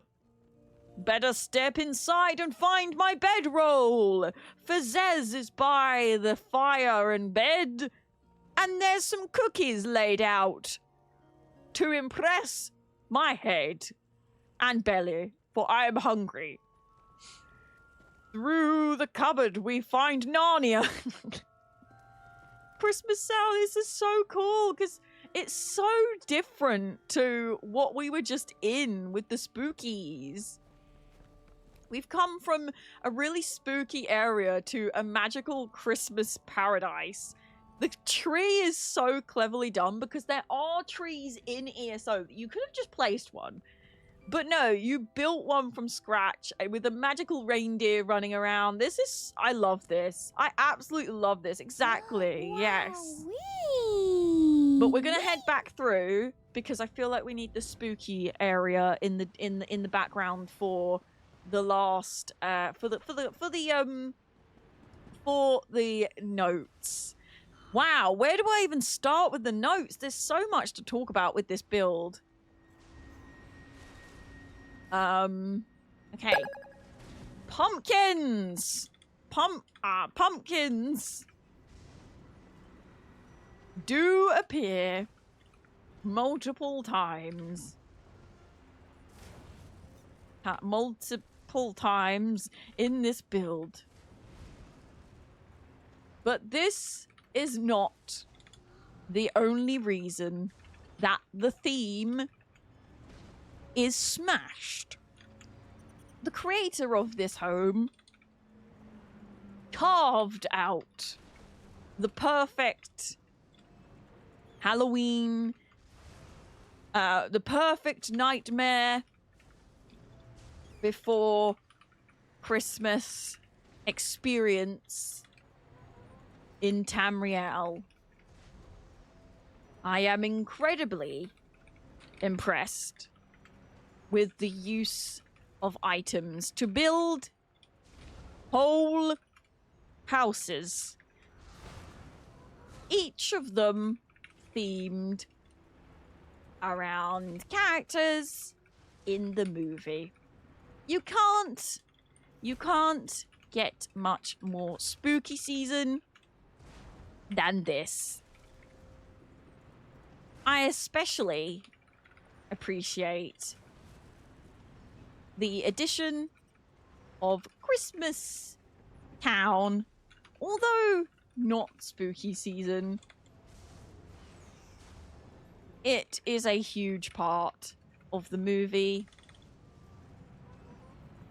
Better step inside and find my bedroll. Fazez is by the fire and bed. And there's some cookies laid out to impress my head and belly, for I am hungry. Through the cupboard we find Narnia. Christmas Town, this is so cool because it's so different to what we were just in with the spookies. We've come from a really spooky area to a magical Christmas paradise. The tree is so cleverly done because there are trees in ESO. You could have just placed one. But no, you built one from scratch with a magical reindeer running around. This is... I love this. I absolutely love this. Exactly. Wow, yes. wee. But we're gonna head back through because I feel like we need the spooky area in the background for the last for the notes. Wow, where do I even start with the notes? There's so much to talk about with this build. Okay. Pumpkins! Pumpkins do appear multiple times. Multiple times in this build. But this is not the only reason that the theme is smashed. The creator of this home carved out the perfect Halloween, the perfect nightmare before Christmas experience in Tamriel. I am incredibly impressed with the use of items to build whole houses, each of them themed around characters in the movie. You can't get much more spooky season than this. I especially appreciate the addition of Christmas Town, although not spooky season. It is a huge part of the movie,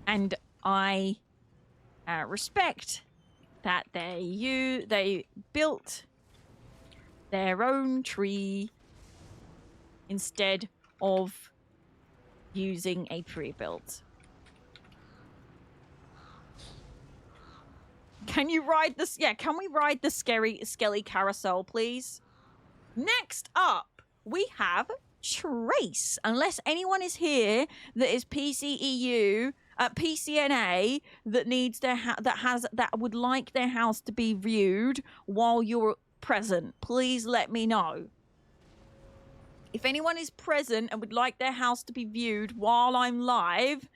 and I respect that they built their own tree instead of using a pre-built. Can you ride this? Yeah, can we ride the Skelly carousel, please? Next up, we have Trace. Unless anyone is here that is PCEU, PCNA that needs their that would like their house to be viewed while you're present, please let me know. If anyone is present and would like their house to be viewed while I'm live,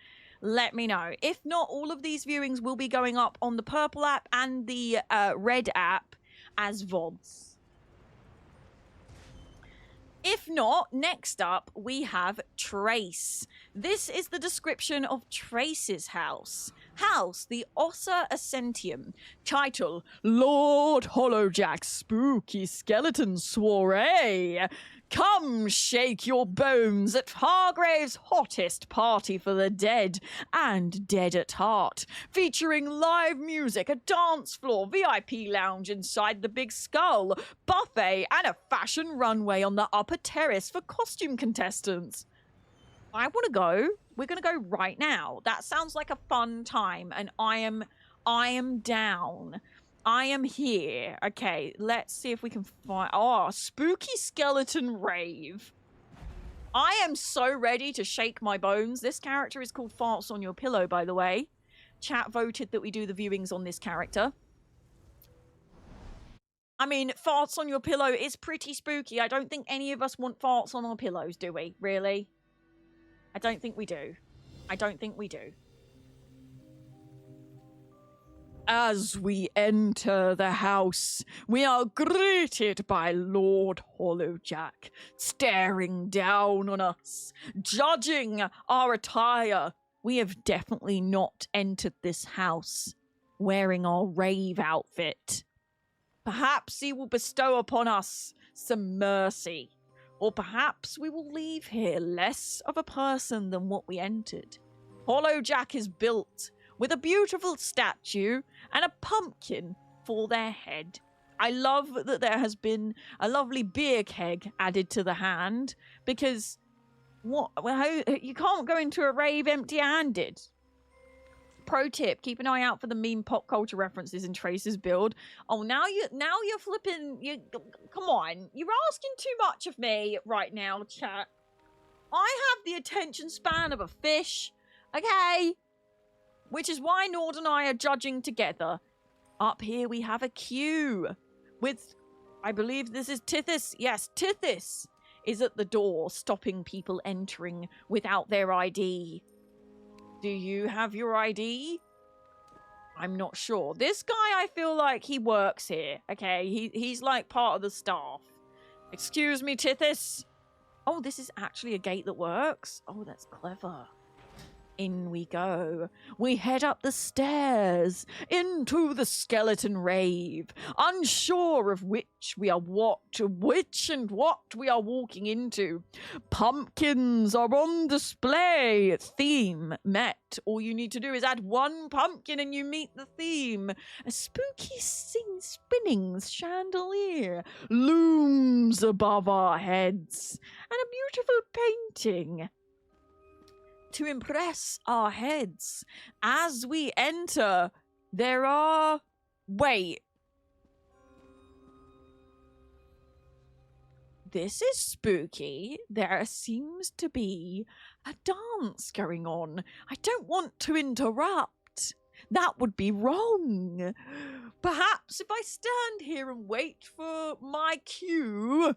let me know. If not, all of these viewings will be going up on the purple app and the red app as VODs. If not, next up we have Trace. This is the description of Trace's house. House, the Ossa Ascentium. Title, Lord Hollowjack's Spooky Skeleton Soiree. Come shake your bones at Hargrave's hottest party for the dead and dead at heart, featuring live music, a dance floor, VIP lounge inside the Big Skull, buffet, and a fashion runway on the upper terrace for costume contestants. I want to go. We're going to go right now. That sounds like a fun time, and I am down. I am here. Okay, let's see if we can find... Oh, spooky skeleton rave. I am so ready to shake my bones. This character is called Farts on Your Pillow, by the way. Chat voted that we do the viewings on this character. I mean, Farts on Your Pillow is pretty spooky. I don't think any of us want farts on our pillows, do we? Really? I don't think we do. I don't think we do. As we enter the house, we are greeted by Lord Hollowjack, staring down on us, judging our attire. We have definitely not entered this house wearing our rave outfit. Perhaps he will bestow upon us some mercy, or perhaps we will leave here less of a person than what we entered. Hollowjack is built with a beautiful statue and a pumpkin for their head. I love that there has been a lovely beer keg added to the hand, because you can't go into a rave empty-handed. Pro tip, keep an eye out for the meme pop culture references in Trace's build. Oh, now you're flipping, come on. You're asking too much of me right now, chat. I have the attention span of a fish, okay? Which is why Nord and I are judging together. Up here we have a queue with, I believe this is Tithys. Yes, Tithys is at the door, stopping people entering without their ID. Do you have your ID? I'm not sure. This guy, I feel like he works here. Okay, he's like part of the staff. Excuse me, Tithys. Oh, this is actually a gate that works. Oh, that's clever. In we go. We head up the stairs into the skeleton rave, unsure of which we are what we are walking into. Pumpkins are on display. Theme met. All you need to do is add one pumpkin and you meet the theme. A spooky spinning chandelier looms above our heads, and a beautiful painting to impress our heads. As we enter, there are... Wait. This is spooky. There seems to be a dance going on. I don't want to interrupt. That would be wrong. Perhaps if I stand here and wait for my cue,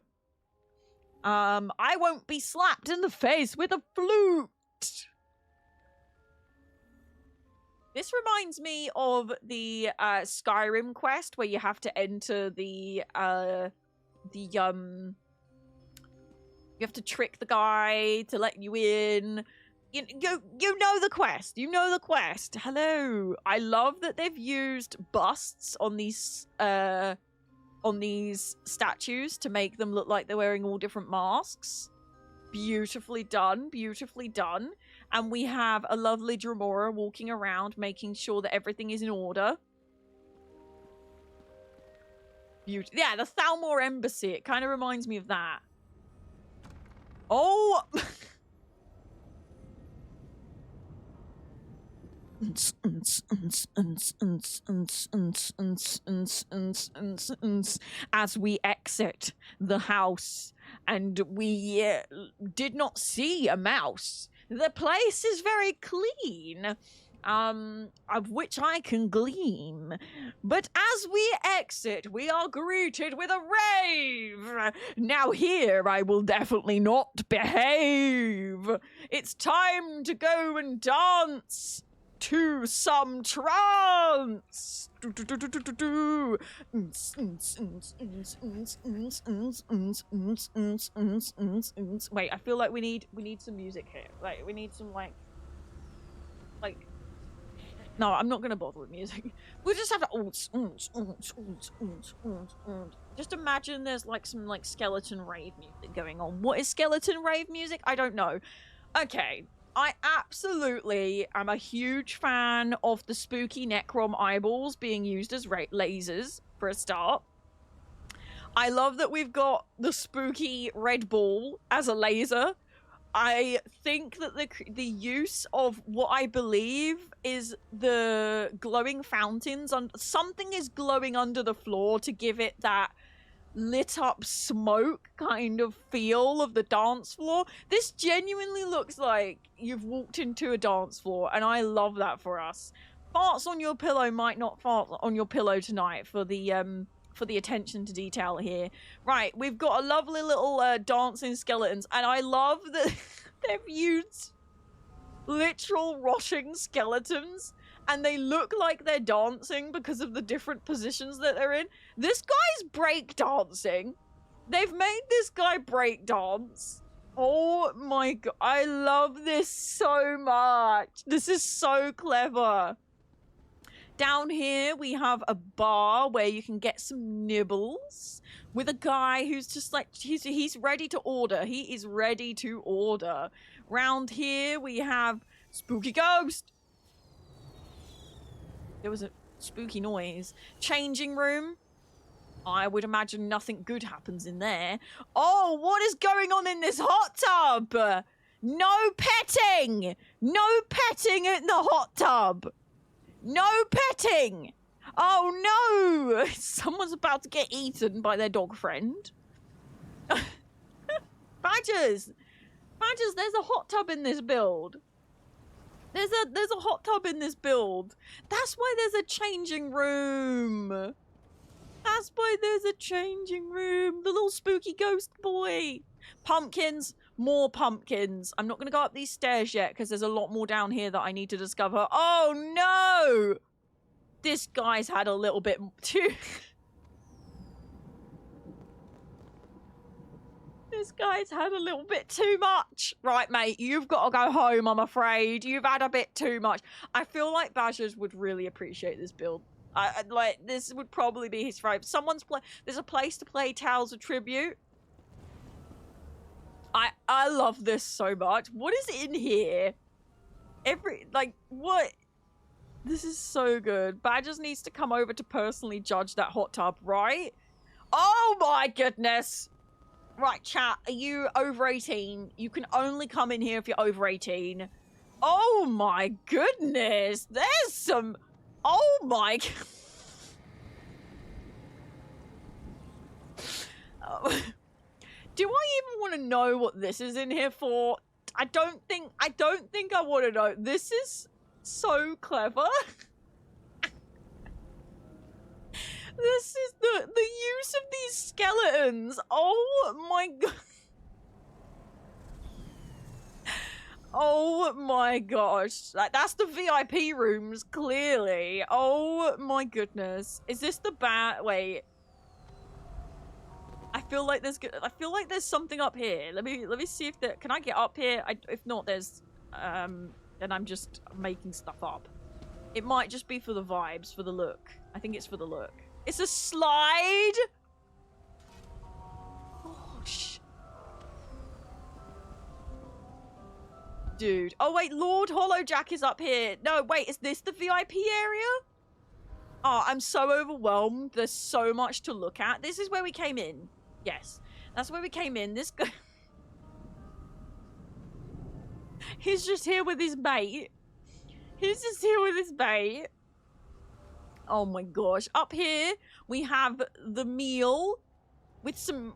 I won't be slapped in the face with a flute. This reminds me of the Skyrim quest where you have to enter you have to trick the guy to let you in. You know the quest. You know the quest. Hello. I love that they've used busts on these statues to make them look like they're wearing all different masks. Beautifully done, beautifully done. And we have a lovely Dremora walking around, making sure that everything is in order. Yeah, the Thalmor Embassy. It kind of reminds me of that. Oh! As we exit the house, and we did not see a mouse. The place is very clean, of which I can glean. But as we exit, we are greeted with a rave. Now here I will definitely not behave. It's time to go and dance to some trance. Wait, I feel like we need some music here. Like, we need some like no, I'm not gonna bother with music. We'll just have to just imagine there's like some like skeleton rave music going on. What is skeleton rave music? I don't know. Okay. I absolutely am a huge fan of the spooky Necrom eyeballs being used as lasers, for a start. I love that we've got the spooky red ball as a laser. I think that the use of what I believe is the glowing fountains, something is glowing under the floor to give it that lit up smoke kind of feel of the dance floor. This genuinely looks like you've walked into a dance floor, and I love that for us. Farts on your pillow might not fart on your pillow tonight for the attention to detail here. Right, we've got a lovely little dancing skeletons, and I love that they've used literal rotting skeletons, and they look like they're dancing because of the different positions that they're in. This guy's break dancing. They've made this guy break dance. Oh my god, I love this so much. This is so clever. Down here, we have a bar where you can get some nibbles with a guy who's just like, he's ready to order. He is ready to order. Round here, we have spooky ghost. There was a spooky noise. Changing room. I would imagine nothing good happens in there. Oh, what is going on in this hot tub? No petting! No petting in the hot tub! No petting! Oh no! Someone's about to get eaten by their dog friend. Badgers! Badgers, there's a hot tub in this build. There's a hot tub in this build. That's why there's a changing room. That's why there's a changing room. The little spooky ghost boy. Pumpkins. More pumpkins. I'm not going to go up these stairs yet because there's a lot more down here that I need to discover. Oh, no! This guy's had a little bit too... This guy's had a little bit too much. Right, mate, you've got to go home, I'm afraid. You've had a bit too much. I feel like Badgers would really appreciate this build. Like, this would probably be his favorite. There's a place to play Tales of Tribute. I love this so much. What is in here? What? This is so good. Badgers needs to come over to personally judge that hot tub, right? Oh my goodness. Right, chat, are you over 18? You can only come in here if you're over 18. Oh my goodness. There's some... Oh my... Oh. Do I even want to know what this is in here for? I don't think I want to know. This is so clever. This is the use of these skeletons. Oh my god. Oh my gosh. That's the VIP rooms, clearly. Oh my goodness. Is this the wait. I feel like there's something up here. Let me see if can I get up here? If not, there's then I'm just making stuff up. It might just be for the vibes, for the look. I think it's for the look. It's a slide. Oh shh. Dude. Oh wait, Lord Hollowjack is up here. No, wait, is this the VIP area? Oh, I'm so overwhelmed. There's so much to look at. This is where we came in. Yes, that's where we came in. This guy... He's just here with his mate. He's just here with his mate. Oh my gosh. Up here, we have the meal with some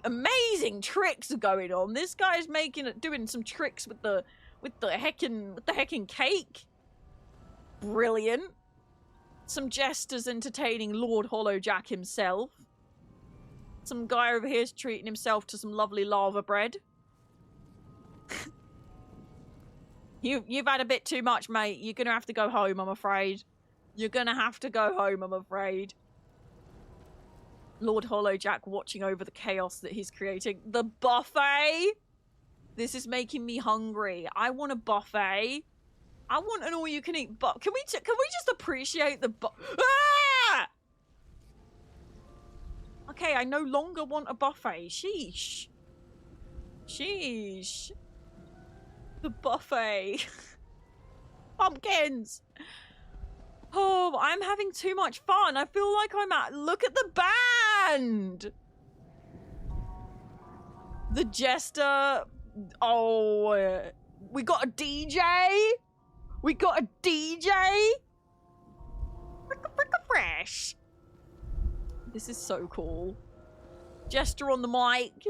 amazing tricks going on. This guy's doing some tricks with the heckin' cake. Brilliant. Some jesters entertaining Lord Hollowjack himself. Some guy over here is treating himself to some lovely lava bread. You've had a bit too much, mate. You're gonna have to go home, I'm afraid. You're gonna have to go home, I'm afraid. Lord Hollowjack watching over the chaos that he's creating. The buffet! This is making me hungry. I want a buffet. I want an all-you-can-eat buffet. Can we just appreciate the Ah! Okay, I no longer want a buffet. Sheesh. Sheesh. The buffet. Pumpkins. Oh, I'm having too much fun. I feel like I'm at... Look at the band. The jester. Oh, we got a DJ. We got a DJ. Fricka fresh. This is so cool. Jester on the mic.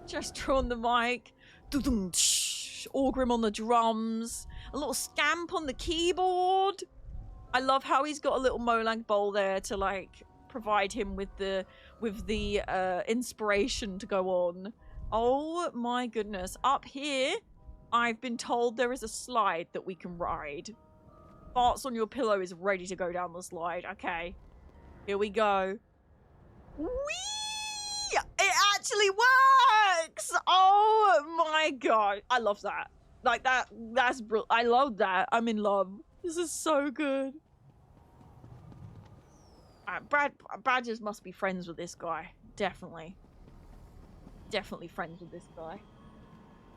Jester on the mic. Orgrim on the drums. A little scamp on the keyboard. I love how he's got a little Molang bowl there to like provide him with the inspiration to go on. Oh my goodness. Up here, I've been told there is a slide that we can ride. Farts on your pillow is ready to go down the slide. Okay. Here we go. Whee! It actually works! Oh my god. I love that. Like that's brilliant. I love that. I'm in love. This is so good. Badgers must be friends with this guy. Definitely. Definitely friends with this guy.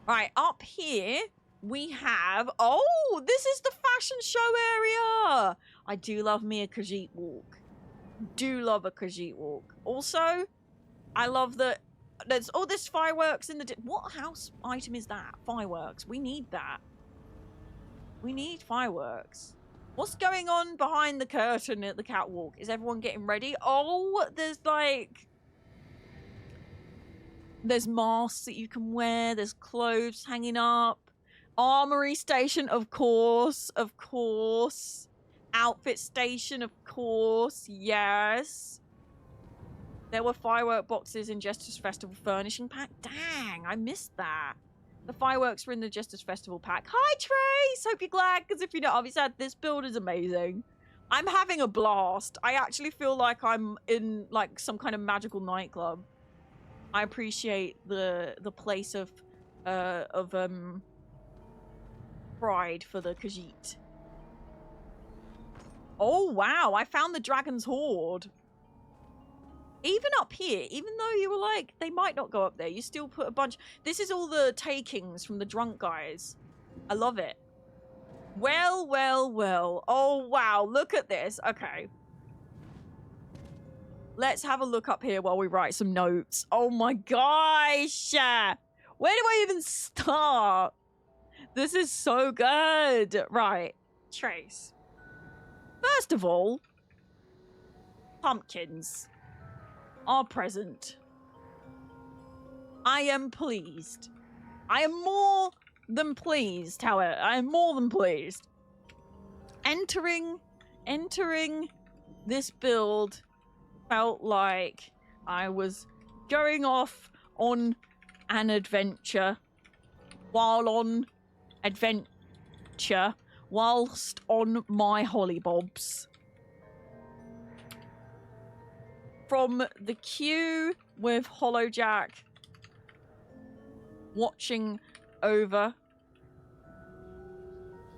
Right, up here we have... Oh, this is the fashion show area! I do love me a Khajiit walk. Do love a Khajiit walk. Also, I love that there's all this fireworks in the... What house item is that? Fireworks. We need that. We need fireworks. What's going on behind the curtain at the catwalk? Is everyone getting ready? Oh, there's like... There's masks that you can wear. There's clothes hanging up. Armory station, of course. Of course. Outfit station, of course. Yes. There were firework boxes in Jester's Festival furnishing pack. Dang, I missed that. The fireworks were in the Jester's Festival pack. Hi, Trace! Hope you're glad, because if you don't, obviously, this build is amazing. I'm having a blast. I actually feel like I'm in, like, some kind of magical nightclub. I appreciate the place of pride for the Khajiit. Oh wow, I found the dragon's hoard. Even up here, even though you were like, they might not go up there, you still put a bunch. This is all the takings from the drunk guys. I love it. Well, well, well. Oh, wow. Look at this. Okay. Let's have a look up here while we write some notes. Oh my gosh. Where do I even start? This is so good. Right. Trace. First of all, pumpkins are present. I am pleased. I am more than pleased, however. I am more than pleased. Entering this build felt like I was going off on an adventure whilst on my hollybobs. From the queue with Hollowjack watching over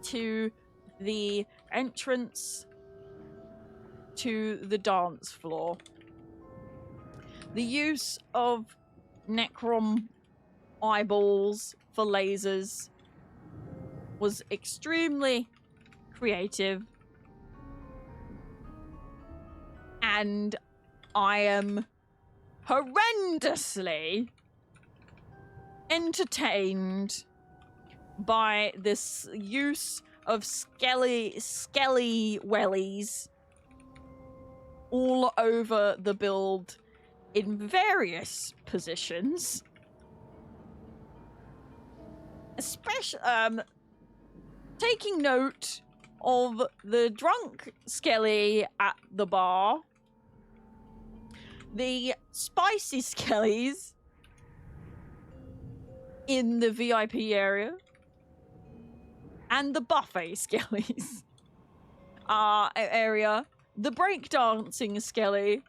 to the entrance to the dance floor. The use of Necrom eyeballs for lasers was extremely creative, and I am horrendously entertained by this use of skelly wellies all over the build in various positions. Especially, taking note of the drunk skelly at the bar, the spicy skellies in the VIP area, and the buffet skellies area, the breakdancing skelly,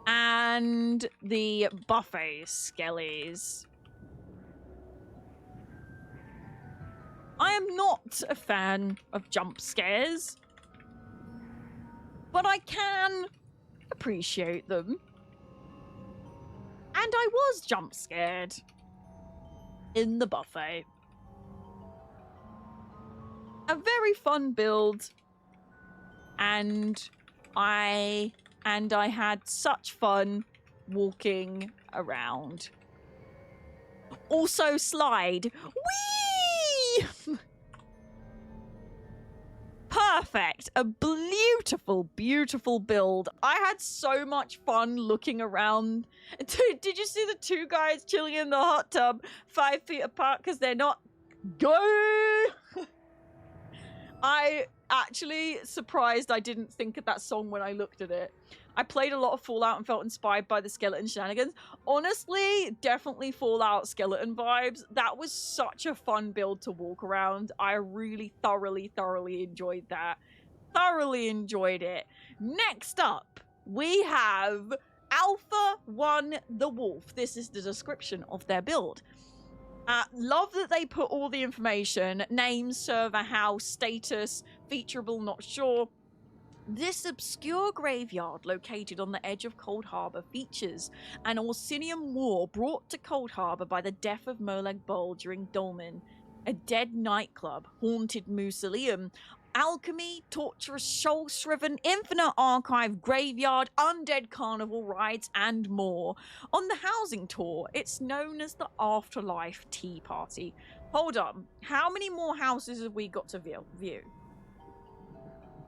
and the buffet skellies. I am not a fan of jump scares, but I can appreciate them. And I was jump scared in the buffet. A very fun build, and I had such fun walking around. Also, slide. Whee! Perfect. A beautiful, beautiful build. I had so much fun looking around. Did you see the two guys chilling in the hot tub 5 feet apart because they're not go? I actually surprised I didn't think of that song when I looked at it. I played a lot of Fallout and felt inspired by the skeleton shenanigans. Honestly, definitely Fallout skeleton vibes. That was such a fun build to walk around. I really thoroughly enjoyed that. Thoroughly enjoyed it. Next up, we have Alpha 1 the Wolf. This is the description of their build. Love that they put all the information. Name, server, house, status, featureable, not sure. This obscure graveyard located on the edge of Cold Harbor features an Orsinian war brought to Cold Harbor by the death of Molag Bol during Dolmen, a dead nightclub, haunted mausoleum, alchemy, torturous, soul-shriven, infinite archive, graveyard, undead carnival rides, and more. On the housing tour, it's known as the Afterlife Tea Party. Hold on, how many more houses have we got to view?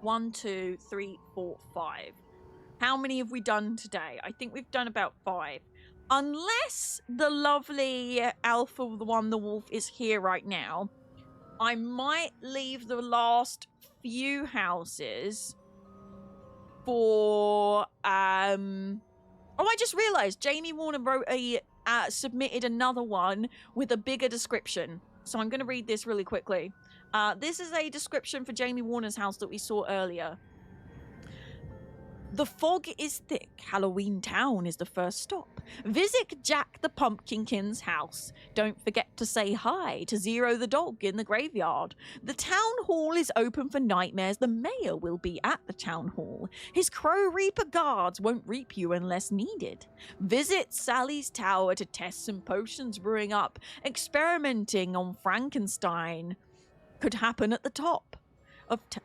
1, 2, 3, 4, 5. How many have we done today? I think we've done about 5. Unless the lovely Alpha 1 the Wolf is here right now, I might leave the last few houses for oh, I just realized Jamie Warner wrote submitted another one with a bigger description, so I'm going to read this really quickly. This is a description for Jamie Warner's house that we saw earlier. The fog is thick. Halloween Town is the first stop. Visit Jack the Pumpkinkin's house. Don't forget to say hi to Zero the dog in the graveyard. The town hall is open for nightmares. The mayor will be at the town hall. His Crow Reaper guards won't reap you unless needed. Visit Sally's tower to test some potions brewing up. Experimenting on Frankenstein could happen at the top.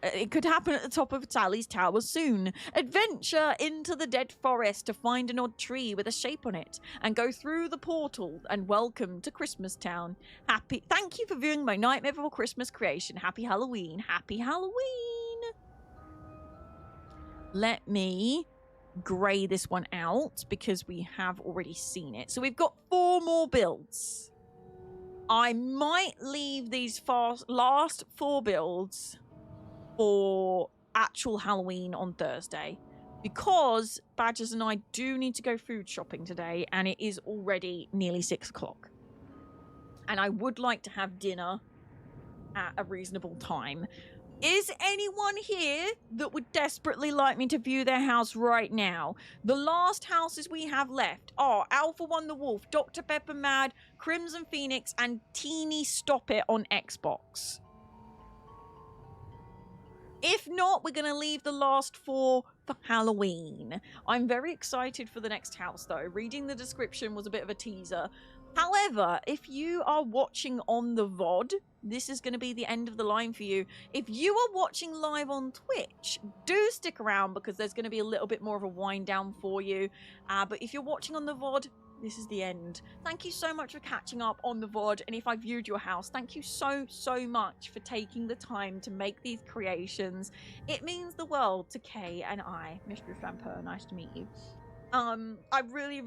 It could happen at the top of Sally's tower soon. Adventure into the dead forest to find an odd tree with a shape on it and go through the portal and welcome to Christmas Town. Thank you for viewing my Nightmare Before Christmas creation. Happy Halloween. Happy Halloween. Let me grey this one out because we have already seen it. So we've got 4 more builds. I might leave these last 4 builds for actual Halloween on Thursday because Badgers and I do need to go food shopping today and it is already nearly 6 o'clock and I would like to have dinner at a reasonable time. Is anyone here that would desperately like me to view their house right now? The last houses we have left are Alpha One the Wolf, Dr. Pepper Mad, Crimson Phoenix and Teeny Stop It on Xbox. If not, we're going to leave the last 4 for Halloween. I'm very excited for the next house, though. Reading the description was a bit of a teaser. However, if you are watching on the VOD, this is going to be the end of the line for you. If you are watching live on Twitch, do stick around because there's going to be a little bit more of a wind down for you. But if you're watching on the VOD, this is the end. Thank you so much for catching up on the VOD, and if I viewed your house, thank you so much for taking the time to make these creations. It means the world to Kay and I. Mistress Vampire, nice to meet you. I really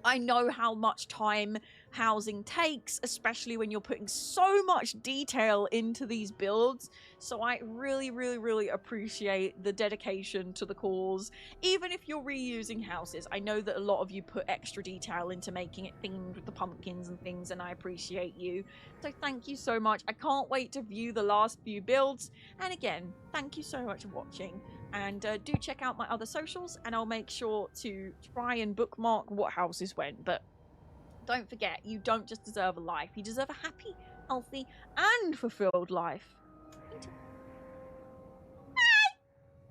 I know how much time housing takes, especially when you're putting so much detail into these builds. So I really appreciate the dedication to the cause. Even if you're reusing houses, I know that a lot of you put extra detail into making it themed with the pumpkins and things, and I appreciate you. So thank you so much. I can't wait to view the last few builds. And again, thank you so much for watching. And do check out my other socials, and I'll make sure to try and bookmark what houses went. But don't forget, you don't just deserve a life. You deserve a happy, healthy, and fulfilled life.